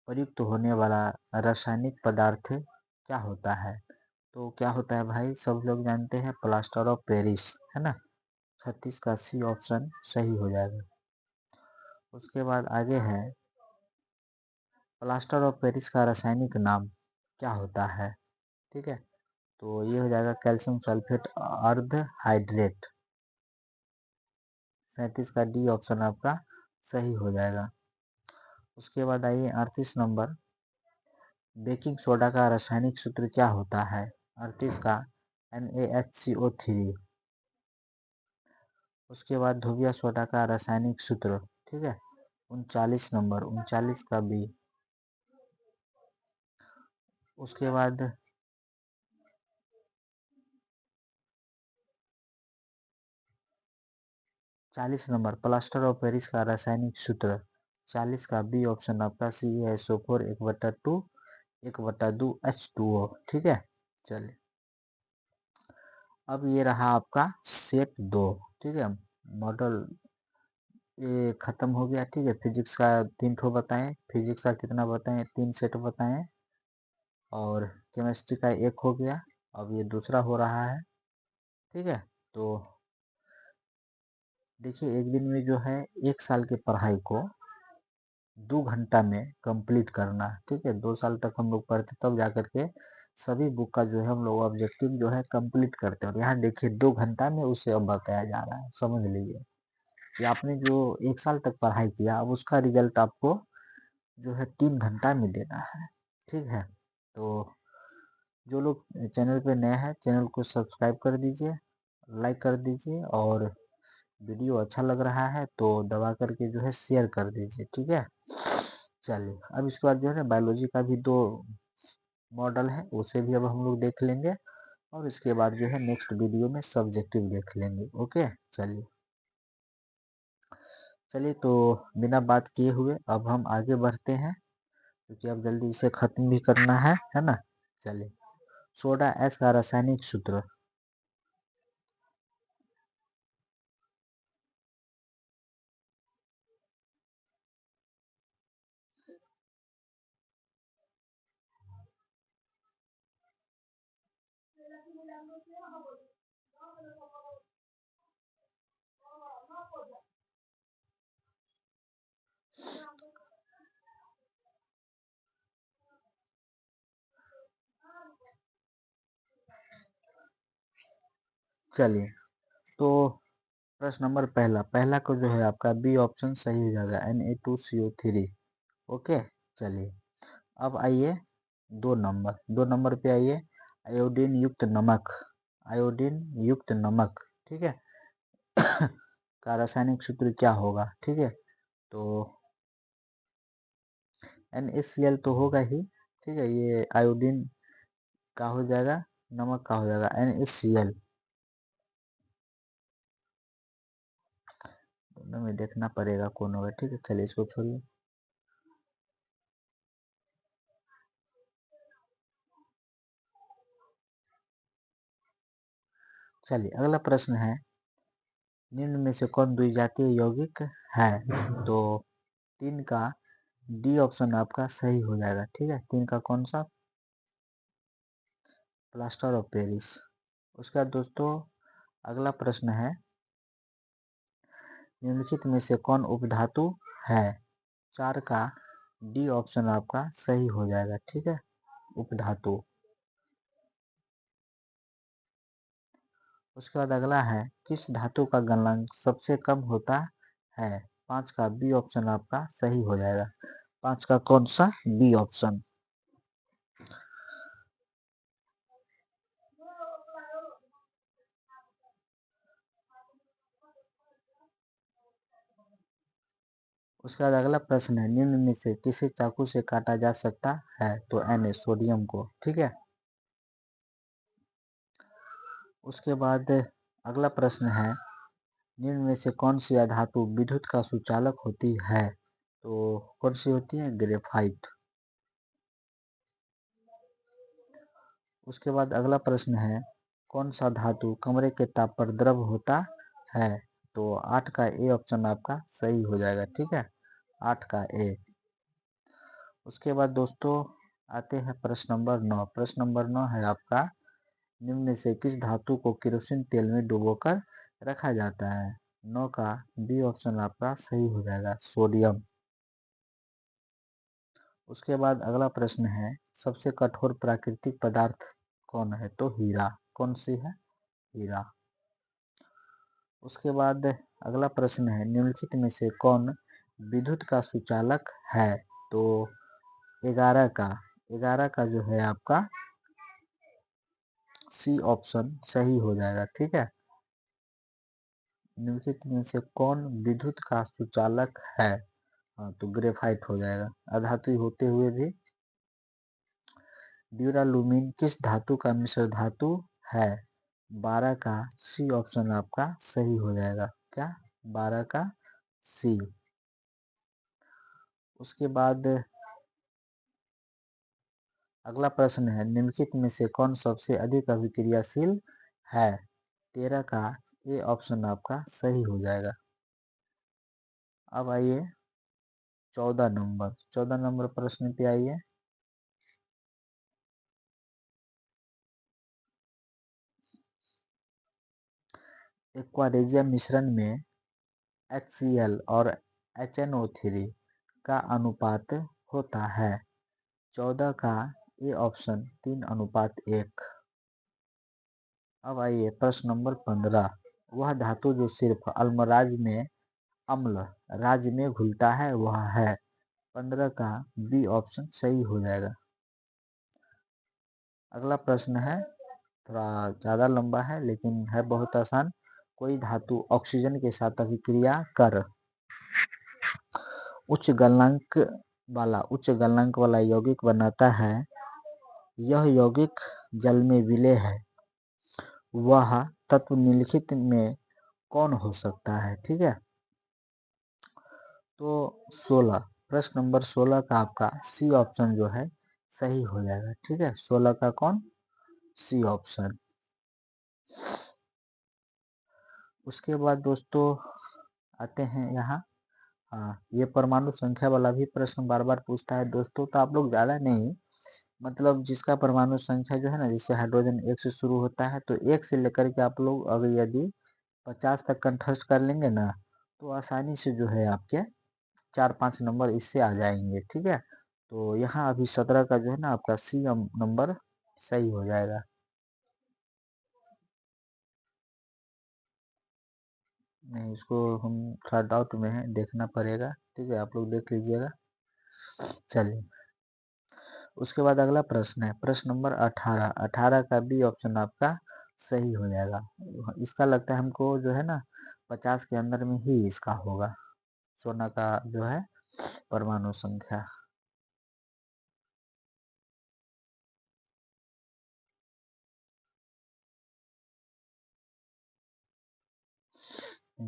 प्रयुक्त होने वाला रासायनिक पदार्थ क्या होता है? तो क्या होता है भाई सब लोग जानते हैं प्लास्टर ऑफ पेरिस है ना। 36 का सी ऑप्शन सही हो जाएगा। उसके बाद आगे है प्लास्टर ऑफ पेरिस का रासायनिक नाम क्या होता है? ठीक है। तो ये हो जाएगा कैल्शियम सल्फेट अर्ध हाइड्रेट। 37 का डी ऑप्शन आपका सही हो जाएगा। उसके बाद आइए 38 नंबर बेकिंग सोडा का रासायनिक सूत्र क्या होता है? 38 का NaHCO3। उसके बाद धोबिया सोडा का रासायनिक सूत्र ठीक है 39 नंबर 39 का बी। उसके बाद 40 नंबर प्लास्टर ऑफ पेरिस का रासायनिक सूत्र 40 का बी ऑप्शन आपका CaSO4 1/2 1/2 H2O। ठीक है। चलिए अब ये रहा आपका सेट 2। ठीक है। मॉडल ये खत्म हो गया। ठीक है। फिजिक्स का 3 ठो बताएं। फिजिक्स का कितना बताएं? 3 सेट बताएं। और केमिस्ट्री का 1 हो गया। अब ये दूसरा हो रहा है। ठीक है। तो देखिए एक दिन में जो है 1 साल की पढ़ाई को 2 घंटा में कंप्लीट करना है। ठीक है। 2 साल तक हम लोग पढ़ते तब जाकर के सभी बुक का जो है हम लोग ऑब्जेक्टिव जो है कंप्लीट करते हैं। और यहाँ देखिए 2 घंटा में उसे अब बताया जा रहा है। समझ लीजिए कि आपने जो 1 साल तक पढ़ाई किया अब उसका रिजल्ट आपको जो है 3 घंटा में देना है। ठीक है। तो जो लोग चैनल पे नए हैं चैनल को सब्सक्राइब कर दीजिए लाइक कर दीजिए और वीडियो अच्छा लग रहा है तो दबा करके जो है शेयर कर दीजिए। ठीक है। चलिए अब इसके बाद जो है ना बायोलॉजी का भी 2 मॉडल है उसे भी अब हम लोग देख लेंगे। और इसके बाद जो है नेक्स्ट वीडियो में सब्जेक्टिव देख लेंगे। ओके। चलिए चलिए तो बिना बात किए हुए अब हम आगे बढ़ते हैं क्योंकि अब जल्दी इसे खत्म भी करना है ना। चलिए सोडा एस का रासायनिक सूत्र चलिए तो प्रश्न नंबर पहला को जो है आपका बी ऑप्शन सही हो जाएगा Na2CO3। ओके। चलिए अब आइए 2 नंबर पे आइए आयोडीन युक्त नमक आयोडीन युक्त नमक, ठीक है, का रासायनिक सूत्र क्या होगा, ठीक है। तो NaCl तो होगा ही, ठीक है, ये आयोडीन का हो जाएगा, नमक का हो जाएगा NaCl। दोनों में देखना पड़ेगा कौन होगा, ठीक है, चलिए इसको छोड़िए। चलिए अगला प्रश्न है, निम्न में से कौन द्विजातीय यौगिक है। तो 3 का डी ऑप्शन आपका सही हो जाएगा, ठीक है, 3 का कौन सा, प्लास्टर ऑफ पेरिस। उसके बाद दोस्तों अगला प्रश्न है, निम्नलिखित में से कौन उपधातु है। 4 का डी ऑप्शन आपका सही हो जाएगा, ठीक है, उपधातु। उसके बाद अगला है, किस धातु का गलनांक सबसे कम होता है। 5 का बी ऑप्शन आपका सही हो जाएगा, 5 का कौन सा, बी ऑप्शन। उसके बाद अगला प्रश्न है, निम्न में से किसे चाकू से काटा जा सकता है। तो सोडियम को, ठीक है। उसके बाद अगला प्रश्न है, निम्न में से कौन सी अधातु विद्युत का सुचालक होती है। तो कौन सी होती है, ग्रेफाइट। उसके बाद अगला प्रश्न है, कौन सा धातु कमरे के ताप पर द्रव होता है। तो 8 का ए ऑप्शन आपका सही हो जाएगा, ठीक है, 8 का ए। उसके बाद दोस्तों आते हैं प्रश्न नंबर 9। प्रश्न नंबर 9 है आपका, निम्न में से किस धातु को केरोसिन तेल में डुबोकर रखा जाता है। 9 का बी ऑप्शन आपका सही हो जाएगा, सोडियम। उसके बाद अगला प्रश्न है, सबसे कठोर प्राकृतिक पदार्थ कौन है। तो हीरा, कौन सी है, हीरा। उसके बाद अगला प्रश्न है, निम्नलिखित में से कौन विद्युत का सुचालक है। तो 11 का जो है आपका सी ऑप्शन सही हो जाएगा, ठीक है। निम्नलिखित में से कौन विद्युत का सुचालक है। हाँ तो ग्रेफाइट हो जाएगा, अधातु होते हुए भी। ड्यूरालुमीन किस धातु का मिश्र धातु है। 12 का सी ऑप्शन आपका सही हो जाएगा, क्या, 12 का सी। उसके बाद अगला प्रश्न है, निम्नलिखित में से कौन सबसे अधिक अभिक्रियाशील है। 13 का ए ऑप्शन आपका सही हो जाएगा। अब आइए 14 नंबर प्रश्न पे आइए। एक्वारेजिया मिश्रण में HCl और HNO3 का अनुपात होता है। 14 का ए ऑप्शन 3:1। अब आइए प्रश्न नंबर 15, वह धातु जो सिर्फ अम्लराज में अम्ल राज्य में घुलता है वह है। 15 का बी ऑप्शन सही हो जाएगा। अगला प्रश्न है, थोड़ा ज़्यादा लंबा है लेकिन है बहुत आसान। कोई धातु ऑक्सीजन के साथ अभिक्रिया कर उच्च गलनांक वाला यौगिक बनाता है। यह यौगिक जल में विलेय है। वह तत्व निम्नलिखित में कौन हो सकता है, ठीक है। तो 16, प्रश्न नंबर 16 का आपका सी ऑप्शन जो है सही हो जाएगा, ठीक है, 16 का कौन, सी ऑप्शन। उसके बाद दोस्तों आते हैं यहाँ, हाँ ये परमाणु संख्या वाला भी प्रश्न बार बार पूछता है दोस्तों, तो आप लोग ज़्यादा नहीं, मतलब जिसका परमाणु संख्या जो है ना, जैसे हाइड्रोजन 1 से शुरू होता है, तो 1 से लेकर के आप लोग अगर यदि 50 तक कंठस्थ कर लेंगे ना, तो आसानी से जो है आपके 4-5 नंबर इससे आ जाएंगे, ठीक है। तो यहाँ अभी 17 का जो है ना आपका सी नंबर सही हो जाएगा। नहीं, इसको हम थोड़ा डाउट में है, देखना पड़ेगा, ठीक है, आप लोग देख लीजिएगा। चलिए उसके बाद अगला प्रश्न है, प्रश्न नंबर 18। 18 का बी ऑप्शन आपका सही हो जाएगा। इसका लगता है हमको जो है ना 50 के अंदर में ही इसका होगा, सोना का जो है परमाणु संख्या।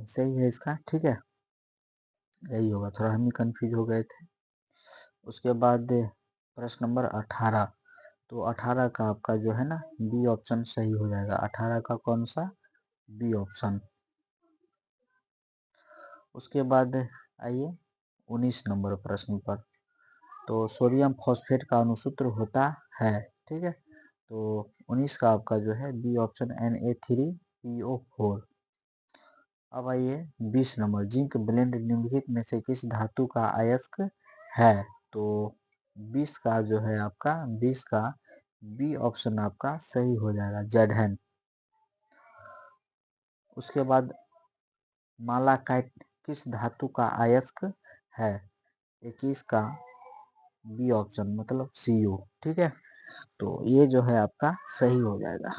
सही है इसका, ठीक है, यही होगा, थोड़ा हम ही कंफ्यूज हो गए थे। उसके बाद प्रश्न नंबर 18, तो 18 का आपका जो है ना बी ऑप्शन सही हो जाएगा। 18 का कौन सा? B option. उसके बाद आइए 19 नंबर प्रश्न पर, तो सोडियम फॉस्फेट का अणुसूत्र होता है, ठीक है, तो 19 का आपका जो है बी ऑप्शन Na3PO4। अब आइए 20 नंबर, जिंक ब्लेंड निम्नलिखित में से किस धातु का अयस्क है? तो 20 का जो है आपका 20 का बी ऑप्शन आपका सही हो जाएगा, जेडहन। उसके बाद मालाकाइट किस धातु का अयस्क है? 21 का बी ऑप्शन मतलब Cu, ठीक है, तो ये जो है आपका सही हो जाएगा।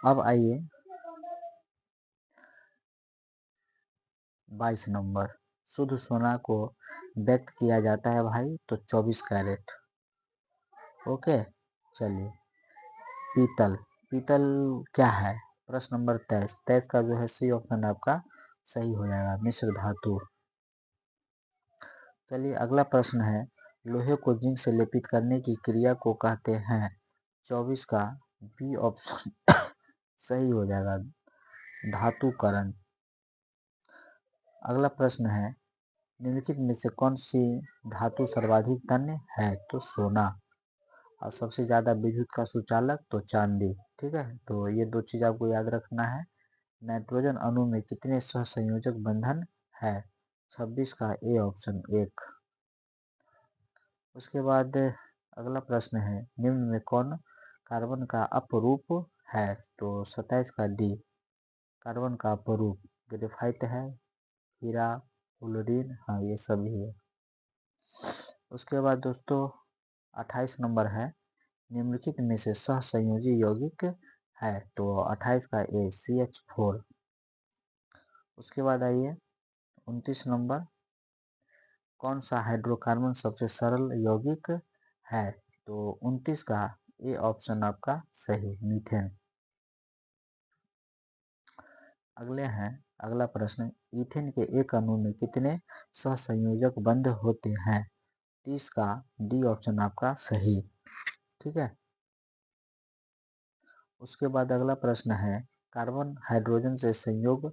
अब आइए 22 नंबर, शुद्ध सोना को व्यक्त किया जाता है भाई तो 24 कैरेट। ओके, चलिए पीतल, पीतल क्या है? प्रश्न नंबर 23, 23 का जो है सी ऑप्शन आपका सही हो जाएगा, मिश्र धातु। चलिए अगला प्रश्न है, लोहे को जिंक से लेपित करने की क्रिया को कहते हैं? 24 का बी ऑप्शन सही हो जाएगा, धातुकरण। अगला प्रश्न है, निम्नलिखित में से कौन सी धातु सर्वाधिक तन्य है? तो सोना। और सबसे ज्यादा विद्युत का सुचालक तो चांदी, ठीक है, तो ये दो चीज आपको याद रखना है। नाइट्रोजन अणु में कितने सहसंयोजक बंधन है? 26 का ए ऑप्शन 1। उसके बाद अगला प्रश्न है, निम्न में कौन कार्बन का अपरूप है? तो 27 का डी, कार्बन का अपरूप ग्रेफाइट है, हीरा, फ्लोरीन, हाँ ये सभी है। उसके बाद दोस्तों 28 नंबर है, निम्नलिखित में से सहसंयोजी यौगिक है? तो 28 का ए CH4। उसके बाद आइए 29 नंबर, कौन सा हाइड्रोकार्बन सबसे सरल यौगिक है? तो 29 का ए ऑप्शन आपका सही, मीथेन। अगला प्रश्न, ईथेन के एक अणु में कितने सहसंयोजक बंध होते हैं? 30 का डी ऑप्शन आपका सही, ठीक है। उसके बाद अगला प्रश्न है, कार्बन हाइड्रोजन से संयोग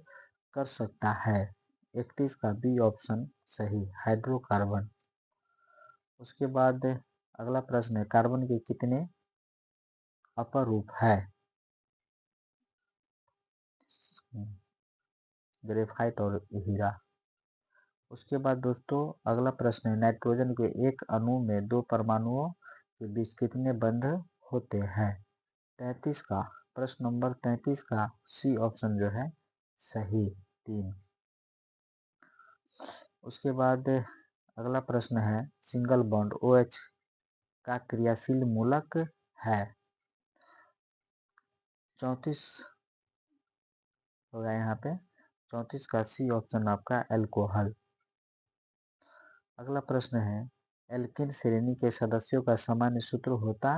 कर सकता है? 31 का बी ऑप्शन सही, हाइड्रोकार्बन। उसके बाद अगला प्रश्न है, कार्बन के कितने अपरूप है? ग्रेफाइट और हीरा। उसके बाद दोस्तों अगला प्रश्न है, नाइट्रोजन के एक अणु में दो परमाणुओं के बीच कितने बंध होते हैं? 33 का, प्रश्न नंबर 33 का सी ऑप्शन जो है सही, 3। उसके बाद अगला प्रश्न है, सिंगल बॉन्ड OH का क्रियाशील मूलक है? 34 होगा यहाँ पे, 34 का सी ऑप्शन आपका एल्कोहल। अगला प्रश्न है, एल्किन श्रेणी के सदस्यों का सामान्य सूत्र होता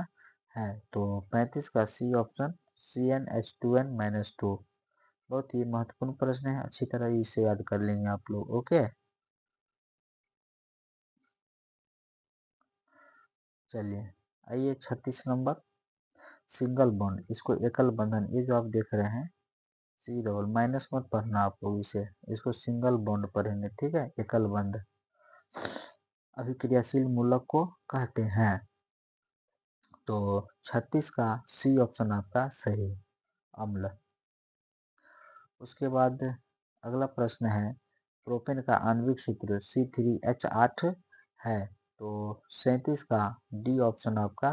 है? तो 35 का सी ऑप्शन CnH2n-2। बहुत ही महत्वपूर्ण प्रश्न है, अच्छी तरह इसे याद कर लेंगे आप लोग। ओके, चलिए आइए 36 नंबर, सिंगल बॉन्ड, इसको एकल बंधन, ये जो आप देख रहे हैं सी डबल, माइनस मत पढ़ना आप लोग इसे, इसको सिंगल बॉन्ड पढ़ेंगे, ठीक है, एकल बंध अभिक्रियाशील मूलक को कहते हैं? तो 36 का सी ऑप्शन आपका सही, अम्ल। उसके बाद अगला प्रश्न है, प्रोपेन का आणविक सूत्र C3H8 है? तो 37 का डी ऑप्शन आपका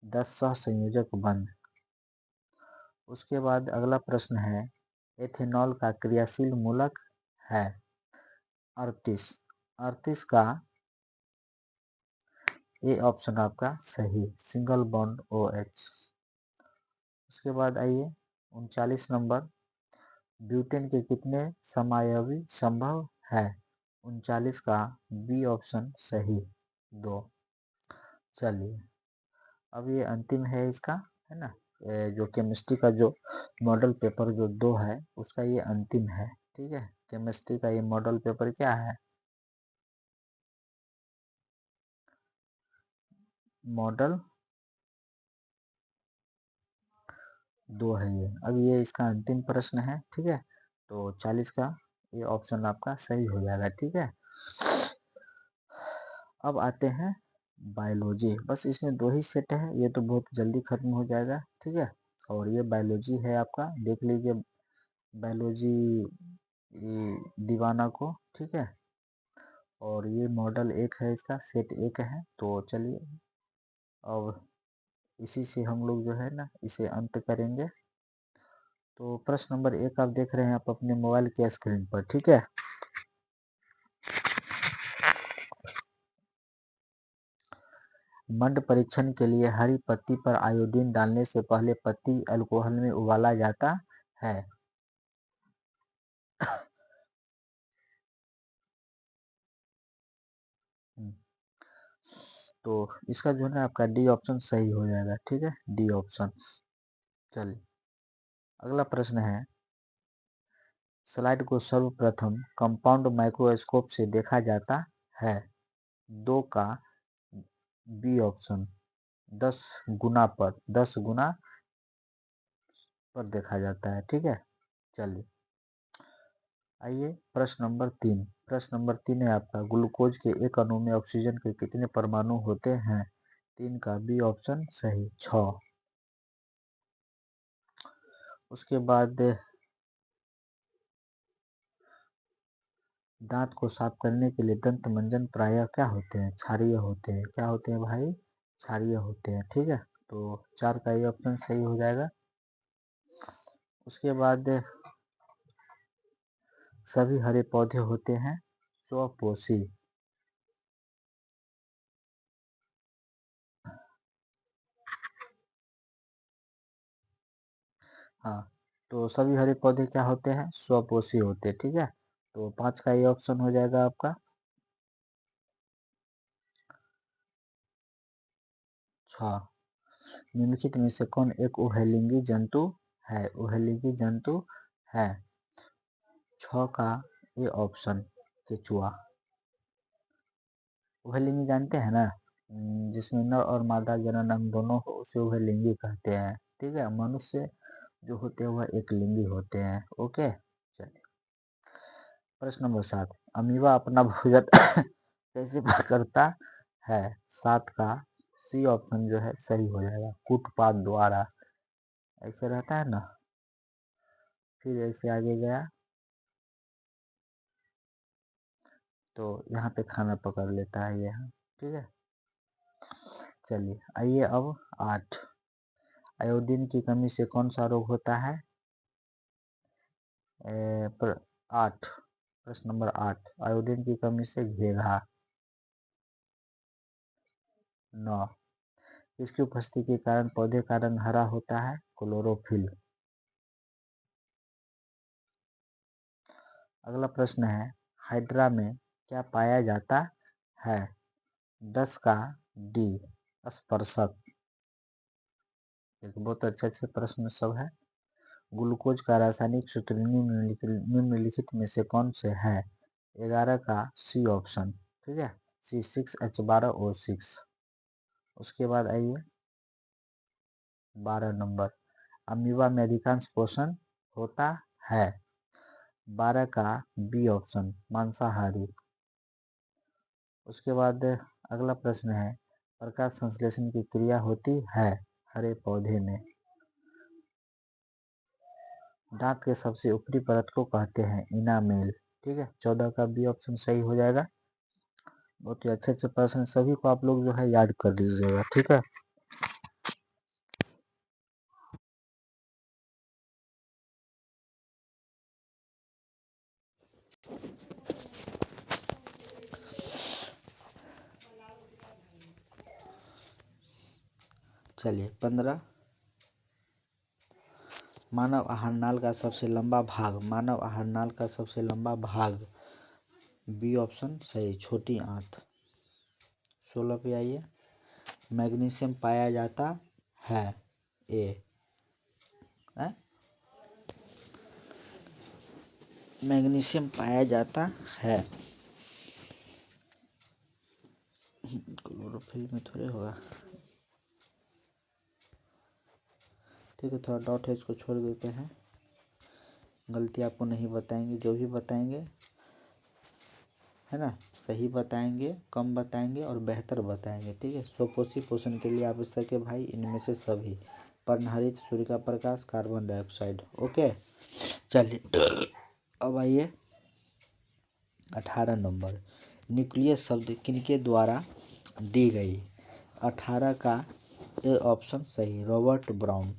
10 सहसंयोजक बंध। उसके बाद अगला प्रश्न है, एथेनॉल का क्रियाशील मूलक है? 38, 38 का ए ऑप्शन आपका सही, सिंगल बॉन्ड OH। उसके बाद आइए 39 नंबर, ब्यूटेन के कितने समायवी संभव है? 39 का बी ऑप्शन सही, 2। चलिए, अब ये अंतिम है इसका, है ना, जो केमिस्ट्री का जो मॉडल पेपर जो 2 है उसका ये अंतिम है। ठीक है, केमिस्ट्री का ये मॉडल पेपर क्या है? मॉडल 2 है ये। अब ये इसका अंतिम प्रश्न है। ठीक है, तो 40 का ये ऑप्शन आपका सही हो जाएगा। ठीक है, अब आते हैं बायोलॉजी। बस इसमें 2 ही सेट है, ये तो बहुत जल्दी खत्म हो जाएगा। ठीक है, और ये बायोलॉजी है आपका, देख लीजिए बायोलॉजी दीवाना को। ठीक है, और ये मॉडल 1 है, इसका सेट 1 है। तो चलिए, अब इसी से हम लोग जो है ना इसे अंत करेंगे। तो प्रश्न नंबर 1 आप देख रहे हैं आप अपने मोबाइल के स्क्रीन पर। ठीक है, मंड परीक्षण के लिए हरी पत्ती पर आयोडीन डालने से पहले पत्ती अल्कोहल में उबाला जाता है। हम्म, तो इसका जो है ना आपका डी ऑप्शन सही हो जाएगा। ठीक है, डी ऑप्शन। चलिए, अगला प्रश्न है, स्लाइड को सर्वप्रथम कंपाउंड माइक्रोस्कोप से देखा जाता है। 2 का बी ऑप्शन, 10 गुना पर देखा जाता है। ठीक है, चलिए, आइए प्रश्न नंबर 3 है आपका, ग्लूकोज के एक अणु में ऑक्सीजन के कितने परमाणु होते हैं? 3 का बी ऑप्शन सही, 6। उसके बाद दांत को साफ करने के लिए दंत मंजन प्रायः क्या होते हैं? क्षारीय होते हैं। क्या होते हैं भाई? क्षारीय होते हैं। ठीक है, तो 4 का ये ऑप्शन सही हो जाएगा। उसके बाद सभी हरे पौधे होते हैं स्वपोषी। हाँ, तो सभी हरे पौधे क्या होते हैं? स्वपोषी होते हैं। ठीक है, तो 5 का ये ऑप्शन हो जाएगा आपका। 6, निम्नलिखित में से कौन एक उभयलिंगी जंतु है? उभयलिंगी जंतु है। 6 का ये ऑप्शन, केचुआ। उभयलिंगी जानते हैं ना, जिसमें नर और मादा जनन अंग दोनों हो उसे उभयलिंगी कहते हैं। ठीक है, मनुष्य जो होते हैं वह एक लिंगी होते हैं। ओके, चलिए, प्रश्न नंबर 7, अमीबा अपना भोजन कैसे पकड़ता है? 7 का सी ऑप्शन जो है सही हो जाएगा, कूटपाद द्वारा। ऐसे रहता है ना, फिर ऐसे आगे गया तो यहाँ पे खाना पकड़ लेता है यहाँ। ठीक है, चलिए, आइए अब 8, आयोडीन की कमी से कौन सा रोग होता है? 8, प्रश्न नंबर 8, आयोडीन की कमी से घेघा। 9, इसकी उपस्थिति के कारण पौधे का रंग हरा होता है? क्लोरोफिल। अगला प्रश्न है, हाइड्रा में क्या पाया जाता है? 10 का डी, स्पर्शक। एक बहुत अच्छे अच्छे प्रश्न सब है। ग्लूकोज का रासायनिक सूत्र निम्नलिखित में से कौन से है? 11 का सी ऑप्शन। ठीक है, C6H12O6। उसके बाद आइए 12 नंबर, अमीबा में अधिकांश पोषण होता है? 12 का बी ऑप्शन, मांसाहारी। उसके बाद अगला प्रश्न है, प्रकाश संश्लेषण की क्रिया होती है हरे पौधे में? दांत के सबसे ऊपरी परत को कहते हैं इनामेल। ठीक है, 14 का बी ऑप्शन सही हो जाएगा। बहुत ही अच्छे अच्छे प्रश्न, सभी को आप लोग जो है याद कर लीजिएगा। ठीक है, चलिए 15, मानव आहार नाल का सबसे लंबा भाग, मानव आहार नाल का सबसे लंबा भाग, बी ऑप्शन सही, छोटी आंत। 16 पे आइए। मैग्नीशियम पाया जाता है, ए मैग्नीशियम पाया जाता है, क्लोरोफिल में थोड़े होगा। ठीक है, थोड़ा डाउट है, इसको छोड़ देते हैं। गलती आपको नहीं बताएंगे, जो भी बताएंगे है ना, सही बताएंगे, कम बताएंगे और बेहतर बताएंगे। ठीक है, स्वपोषी पोषण के लिए आवश्यक है भाई इनमें से सभी, पर्णहरित, सूर्य का प्रकाश, कार्बन डाइऑक्साइड। ओके, चलिए अब आइए 18 नंबर। न्यूक्लियस शब्द किनके द्वारा दी गई? 18 का ए ऑप्शन सही, रॉबर्ट ब्राउन।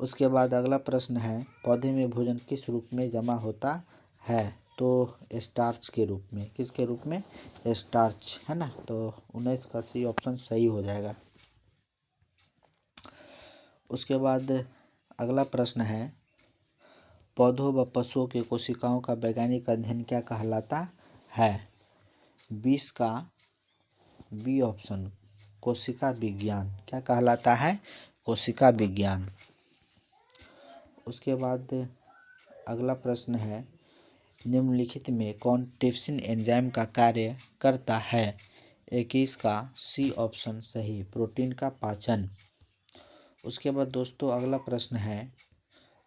उसके बाद अगला प्रश्न है, पौधे में भोजन किस रूप में जमा होता है? तो स्टार्च के रूप में। किसके रूप में? स्टार्च, है ना। तो 19 का सी ऑप्शन सही हो जाएगा। उसके बाद अगला प्रश्न है, पौधों व पशुओं के कोशिकाओं का वैज्ञानिक अध्ययन क्या कहलाता है? 20 का बी ऑप्शन, कोशिका विज्ञान। क्या कहलाता है? कोशिका विज्ञान। उसके बाद अगला प्रश्न है, निम्नलिखित में कौन ट्रिप्सिन एंजाइम का कार्य करता है? 21 का सी ऑप्शन सही, प्रोटीन का पाचन। उसके बाद दोस्तों अगला प्रश्न है,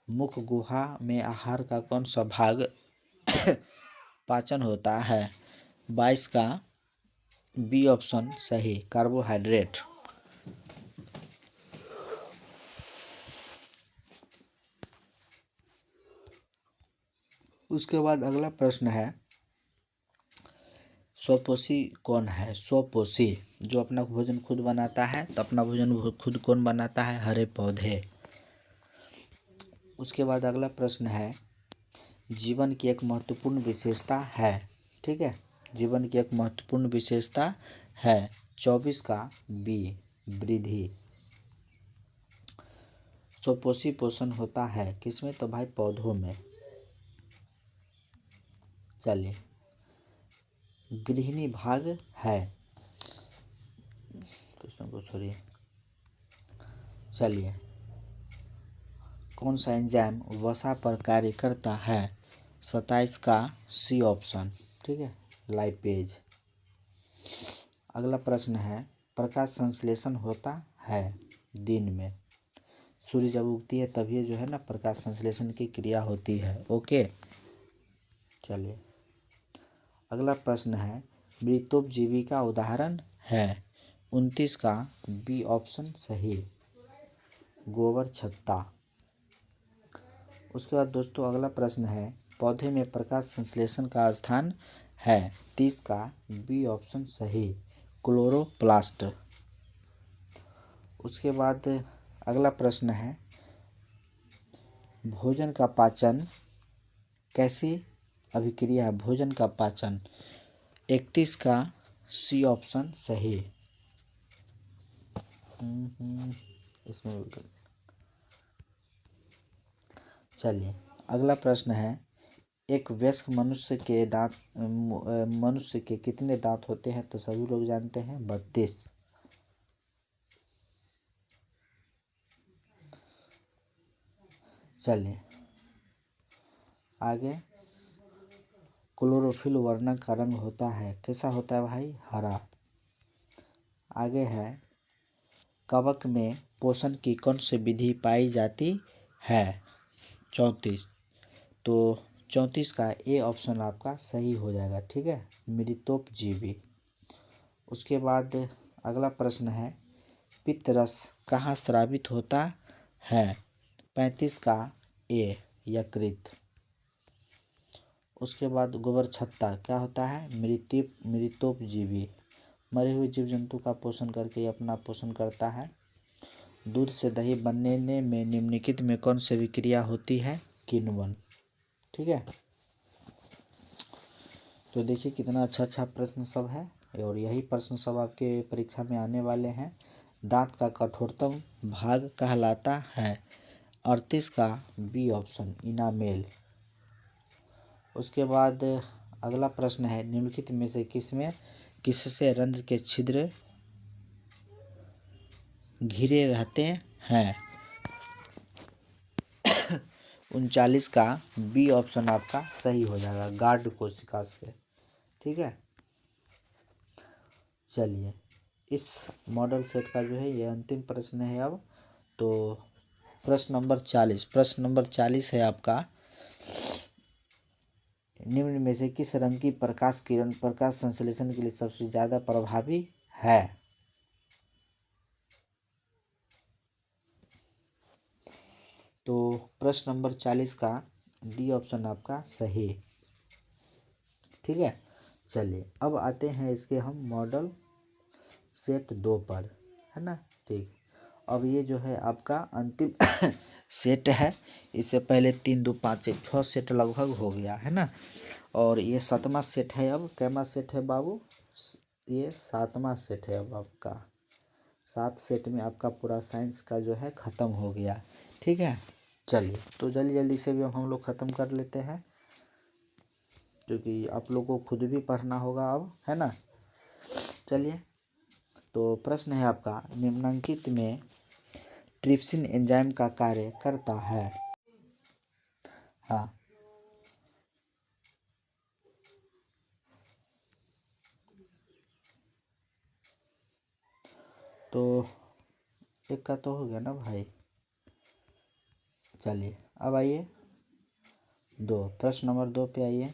मुख गुहा में आहार का कौन सा भाग पाचन होता है? 22 का बी ऑप्शन सही, कार्बोहाइड्रेट। उसके बाद अगला प्रश्न है, स्वपोषी कौन है? स्वपोषी जो अपना भोजन खुद बनाता है, तो अपना भोजन खुद कौन बनाता है? हरे पौधे। उसके बाद अगला प्रश्न है, जीवन की एक महत्वपूर्ण विशेषता है। ठीक है, जीवन की एक महत्वपूर्ण विशेषता है। 24 का बी, वृद्धि। स्वपोषी पोषण होता है किसमें? तो भाई पौधों में। चलिए, गृहिणी भाग है, क्वेश्चन को छोड़िए। चलिए, कौन सा एंजाइम वसा पर कार्य करता है? 27 का सी ऑप्शन। ठीक है, लाइपेज। अगला प्रश्न है, प्रकाश संश्लेषण होता है दिन में। सूर्य जब उगती है तभी जो है ना प्रकाश संश्लेषण की क्रिया होती है। ओके, चलिए अगला प्रश्न है, मृतोपजीवी का उदाहरण है। 29 का बी ऑप्शन सही, गोबर छत्ता। उसके बाद दोस्तों अगला प्रश्न है, पौधे में प्रकाश संश्लेषण का स्थान है। 30 का बी ऑप्शन सही, क्लोरोप्लास्ट। उसके बाद अगला प्रश्न है, भोजन का पाचन कैसी अभिक्रिया है? भोजन का पाचन। 31 का सी ऑप्शन सही। इसमें चलिए अगला प्रश्न है, एक वयस्क मनुष्य के दांत मनुष्य के कितने दांत होते हैं? तो सभी लोग जानते हैं 32। चलिए आगे, क्लोरोफिल वर्णक का रंग होता है, कैसा होता है भाई? हरा। आगे है, कवक में पोषण की कौन सी विधि पाई जाती है? 34। तो 34 का ए ऑप्शन आपका सही हो जाएगा। ठीक है, मृतोपजीवी। उसके बाद अगला प्रश्न है, पित्त रस कहाँ स्रावित होता है? 35 का ए, यकृत। उसके बाद गोबर छत्ता क्या होता है? मृतोपजीवी, मरे हुए जीव जंतु का पोषण करके अपना पोषण करता है। दूध से दही बनने में निम्नलिखित में कौन सी विक्रिया होती है? किण्वन। ठीक है, तो देखिए कितना अच्छा अच्छा प्रश्न सब है, और यही प्रश्न सब आपके परीक्षा में आने वाले हैं। दांत का कठोरतम भाग कहलाता है? 38 का बी ऑप्शन इनामेल। उसके बाद अगला प्रश्न है, निम्नलिखित में से किससे रंध्र के छिद्र घिरे रहते हैं। 39 का बी ऑप्शन आपका सही हो जाएगा, गार्ड कोशिका से। ठीक है, चलिए इस मॉडल सेट का जो है ये अंतिम प्रश्न है अब। तो प्रश्न नंबर 40 है आपका, निम्न में से किस रंग की प्रकाश किरण प्रकाश संश्लेषण के लिए सबसे ज्यादा प्रभावी है। तो प्रश्न नंबर 40 का डी ऑप्शन आपका सही। ठीक है, चलिए अब आते हैं इसके हम मॉडल सेट 2 पर, है ना। ठीक, अब ये जो है आपका अंतिम सेट है। इससे पहले 3 2 5 से 6 सेट लगभग हो गया है ना, और ये 7वां सेट है। अब कैमा सेट है बाबू, ये 7वां सेट है अब आपका। 7 सेट में आपका पूरा साइंस का जो है ख़त्म हो गया। ठीक है, चलिए तो जल्दी जल्दी से भी हम लोग ख़त्म कर लेते हैं, क्योंकि आप लोग को खुद भी पढ़ना होगा अब, है ना। चलिए, तो प्रश्न है आपका, निम्नलिखित में ट्रिप्सिन एंजाइम का कार्य करता है। हाँ, तो एक का तो हो गया ना भाई। चलिए अब आइए प्रश्न नंबर 2 पे आइए।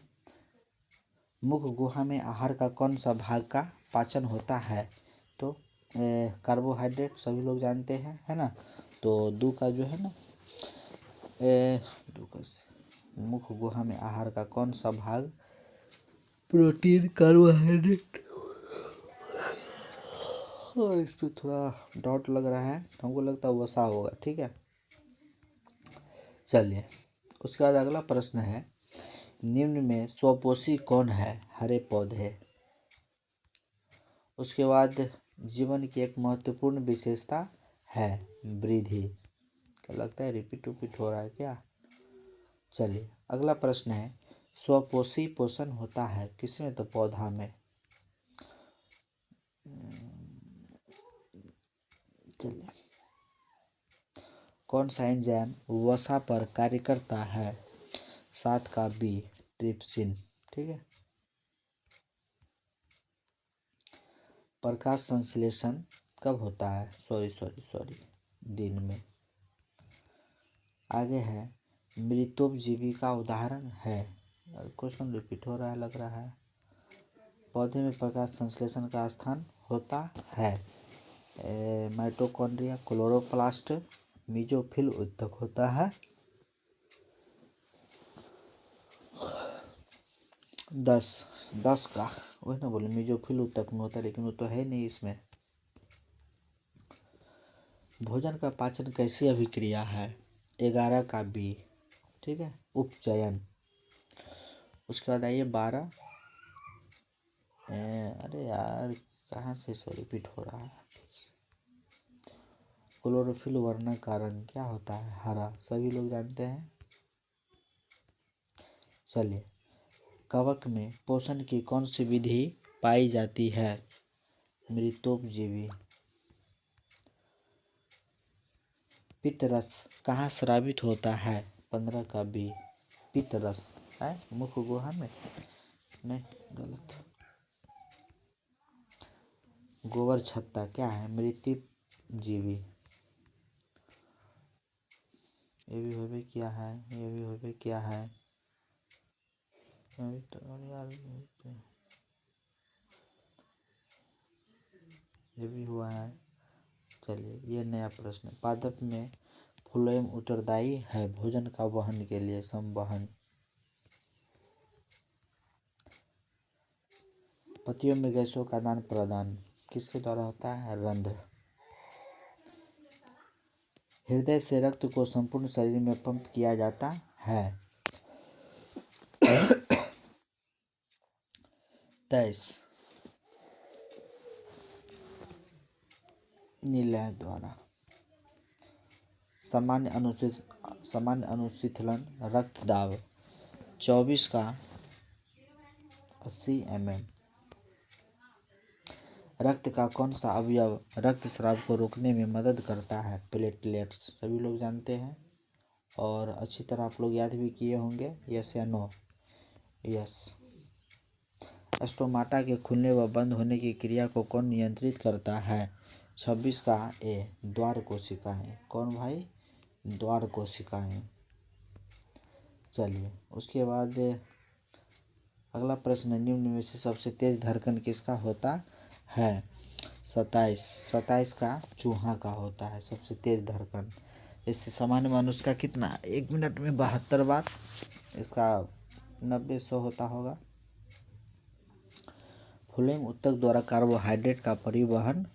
मुख गुहा में आहार का कौन सा भाग का पाचन होता है। तो कार्बोहाइड्रेट सभी लोग जानते हैं, है ना। तो दो का जो है ना, मुख गुहा में आहार का कौन सा भाग प्रोटीन कार्बोहाइड्रेट, और इस पर थोड़ा डाउट लग रहा है, हमको लगता है वसा होगा। ठीक है, चलिए उसके बाद अगला प्रश्न है, निम्न में स्वपोषी कौन है। हरे पौधे। उसके बाद जीवन की एक महत्वपूर्ण विशेषता है वृद्धि। क्या लगता है रिपीट हो रहा है क्या। चलिए अगला प्रश्न है, स्वपोषी पोषण होता है किसमें, तो पौधा में। चलिए, कौन सा एंजाइम वसा पर कार्य करता है। 7 का बी ट्रिप्सिन। ठीक है, प्रकाश संश्लेषण कब होता है, सॉरी दिन में। आगे है, मृतोपजीवी का उदाहरण है। क्वेश्चन रिपीट हो रहा है लग रहा है। पौधे में प्रकाश संश्लेषण का स्थान होता है माइटोकॉन्ड्रिया, क्लोरोप्लास्ट, मीजोफिल उत्तक होता है। 10 का वही ना बोले, मीजोफिल उत्तक में होता है, लेकिन वो तो है नहीं इसमें। भोजन का पाचन कैसी अभिक्रिया है। 11 का बी। ठीक है, उपचयन। उसके बाद आइए 12, अरे यार कहाँ से रिपीट हो रहा है। क्लोरोफिल वर्णक का रंग क्या होता है, हरा, सभी लोग जानते हैं। चलिए, कवक में पोषण की कौन सी विधि पाई जाती है, मृतोपजीवी। पित्तरस कहाँ स्रावित होता है, 15 का बी पित्तरस है मुख गुहा में, नहीं गलत। गोबर छत्ता क्या है, मृतजीवी। ये भी होबे क्या है, ये भी होबे क्या है, अभी तो यार ये भी हुआ है। चलिए ये नया प्रश्न, पादप में फ्लोएम उत्तरदायी है भोजन का वहन के लिए, संवहन। पत्तियों में गैसों का आदान प्रदान किसके द्वारा होता है, रंध्र। हृदय से रक्त को संपूर्ण शरीर में पंप किया जाता है। 23 नीलय द्वारा। सामान्य सामान्य अनुशीतलन रक्त दाब। 24 का 80 mm। रक्त का कौन सा अवयव रक्तस्राव को रोकने में मदद करता है? प्लेटलेट्स, सभी लोग जानते हैं और अच्छी तरह आप लोग याद भी किए होंगे। यस या नो? यस। स्टोमाटा के खुलने व बंद होने की क्रिया को कौन नियंत्रित करता है? 26 का ए द्वार कोशिकाएं। कौन भाई? द्वार कोशिकाएं। चलिए उसके बाद अगला प्रश्न, निम्न में से सबसे तेज धड़कन किसका होता है? 27 का चूहा का होता है सबसे तेज धड़कन। इससे सामान्य मनुष्य का कितना? 1 मिनट में 72 बार, इसका 90-100 होता होगा। फ्लोएम ऊतक द्वारा कार्बोहाइड्रेट का परिवहन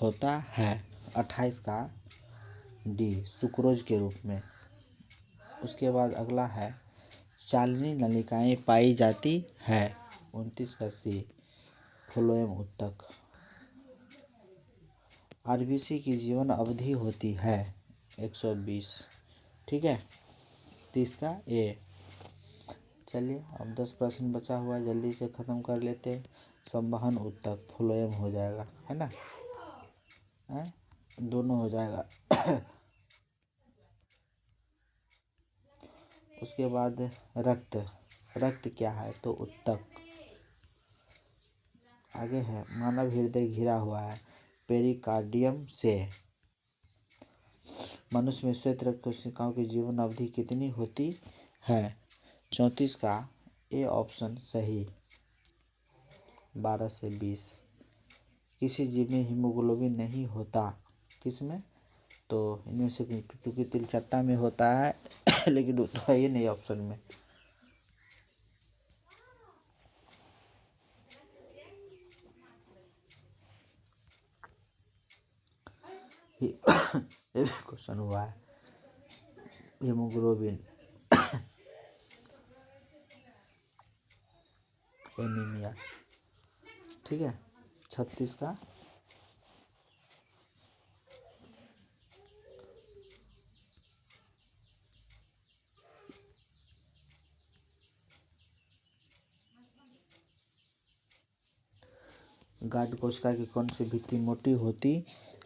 होता है। 28 का डी सुक्रोज के रूप में। उसके बाद अगला है, चालनी नलिकाएं पाई जाती है। 29 का सी फ्लोएम ऊतक। आरबीसी की जीवन अवधि होती है 120। ठीक है। 30 का ए। चलिए अब 10 प्रश्न बचा हुआ है, जल्दी से ख़त्म कर लेते हैं। संवहन ऊतक फ्लोएम हो जाएगा, है ना? है? दोनों हो जाएगा। उसके बाद रक्त क्या है? तो ऊतक। आगे है, मानव हृदय घिरा हुआ है पेरिकार्डियम से। मनुष्य में श्वेत रक्त कोशिकाओं की जीवन अवधि कितनी होती है? 34 का ए ऑप्शन सही, 12 से 20। किसी जीव में हीमोग्लोबिन नहीं होता, किसमें? तो इनमें से क्योंकि तिलचट्टा में होता है लेकिन वो तो है ही नहीं ऑप्शन में। ये भी क्वेश्चन हुआ है, हीमोग्लोबिन एनीमिया। ठीक है। 36 का गार्ड कोशिका की कौन सी भित्ति मोटी होती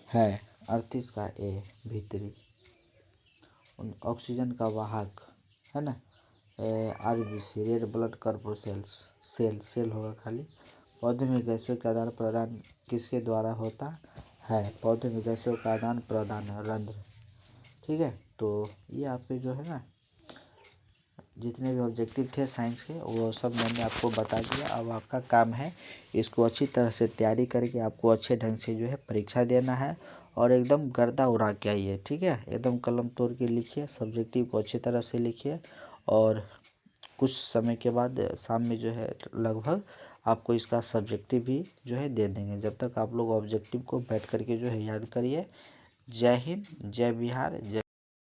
है? 38 का ए भीतरी। ऑक्सीजन का वाहक है ना, RBC red blood corpuscles. Cell होगा खाली। पौधे में गैसों का आदान प्रदान किसके द्वारा होता है? पौधे में गैसों का आदान प्रदान रंध्र। ठीक है। तो ये आपके जो है ना जितने भी ऑब्जेक्टिव थे साइंस के वो सब मैंने आपको बता दिया। अब आपका काम है इसको अच्छी तरह से तैयारी करके आपको अच्छे ढंग से जो है परीक्षा देना है और एकदम गर्दा उड़ा के आइए। ठीक है। एकदम कलम तोड़ के लिखिए, सब्जेक्टिव को अच्छी तरह से लिखिए और कुछ समय के बाद शाम में जो है लगभग आपको इसका सब्जेक्टिव भी जो है दे देंगे। जब तक आप लोग ऑब्जेक्टिव को बैठ करके जो है याद करिए। जय हिंद, जय बिहार, जय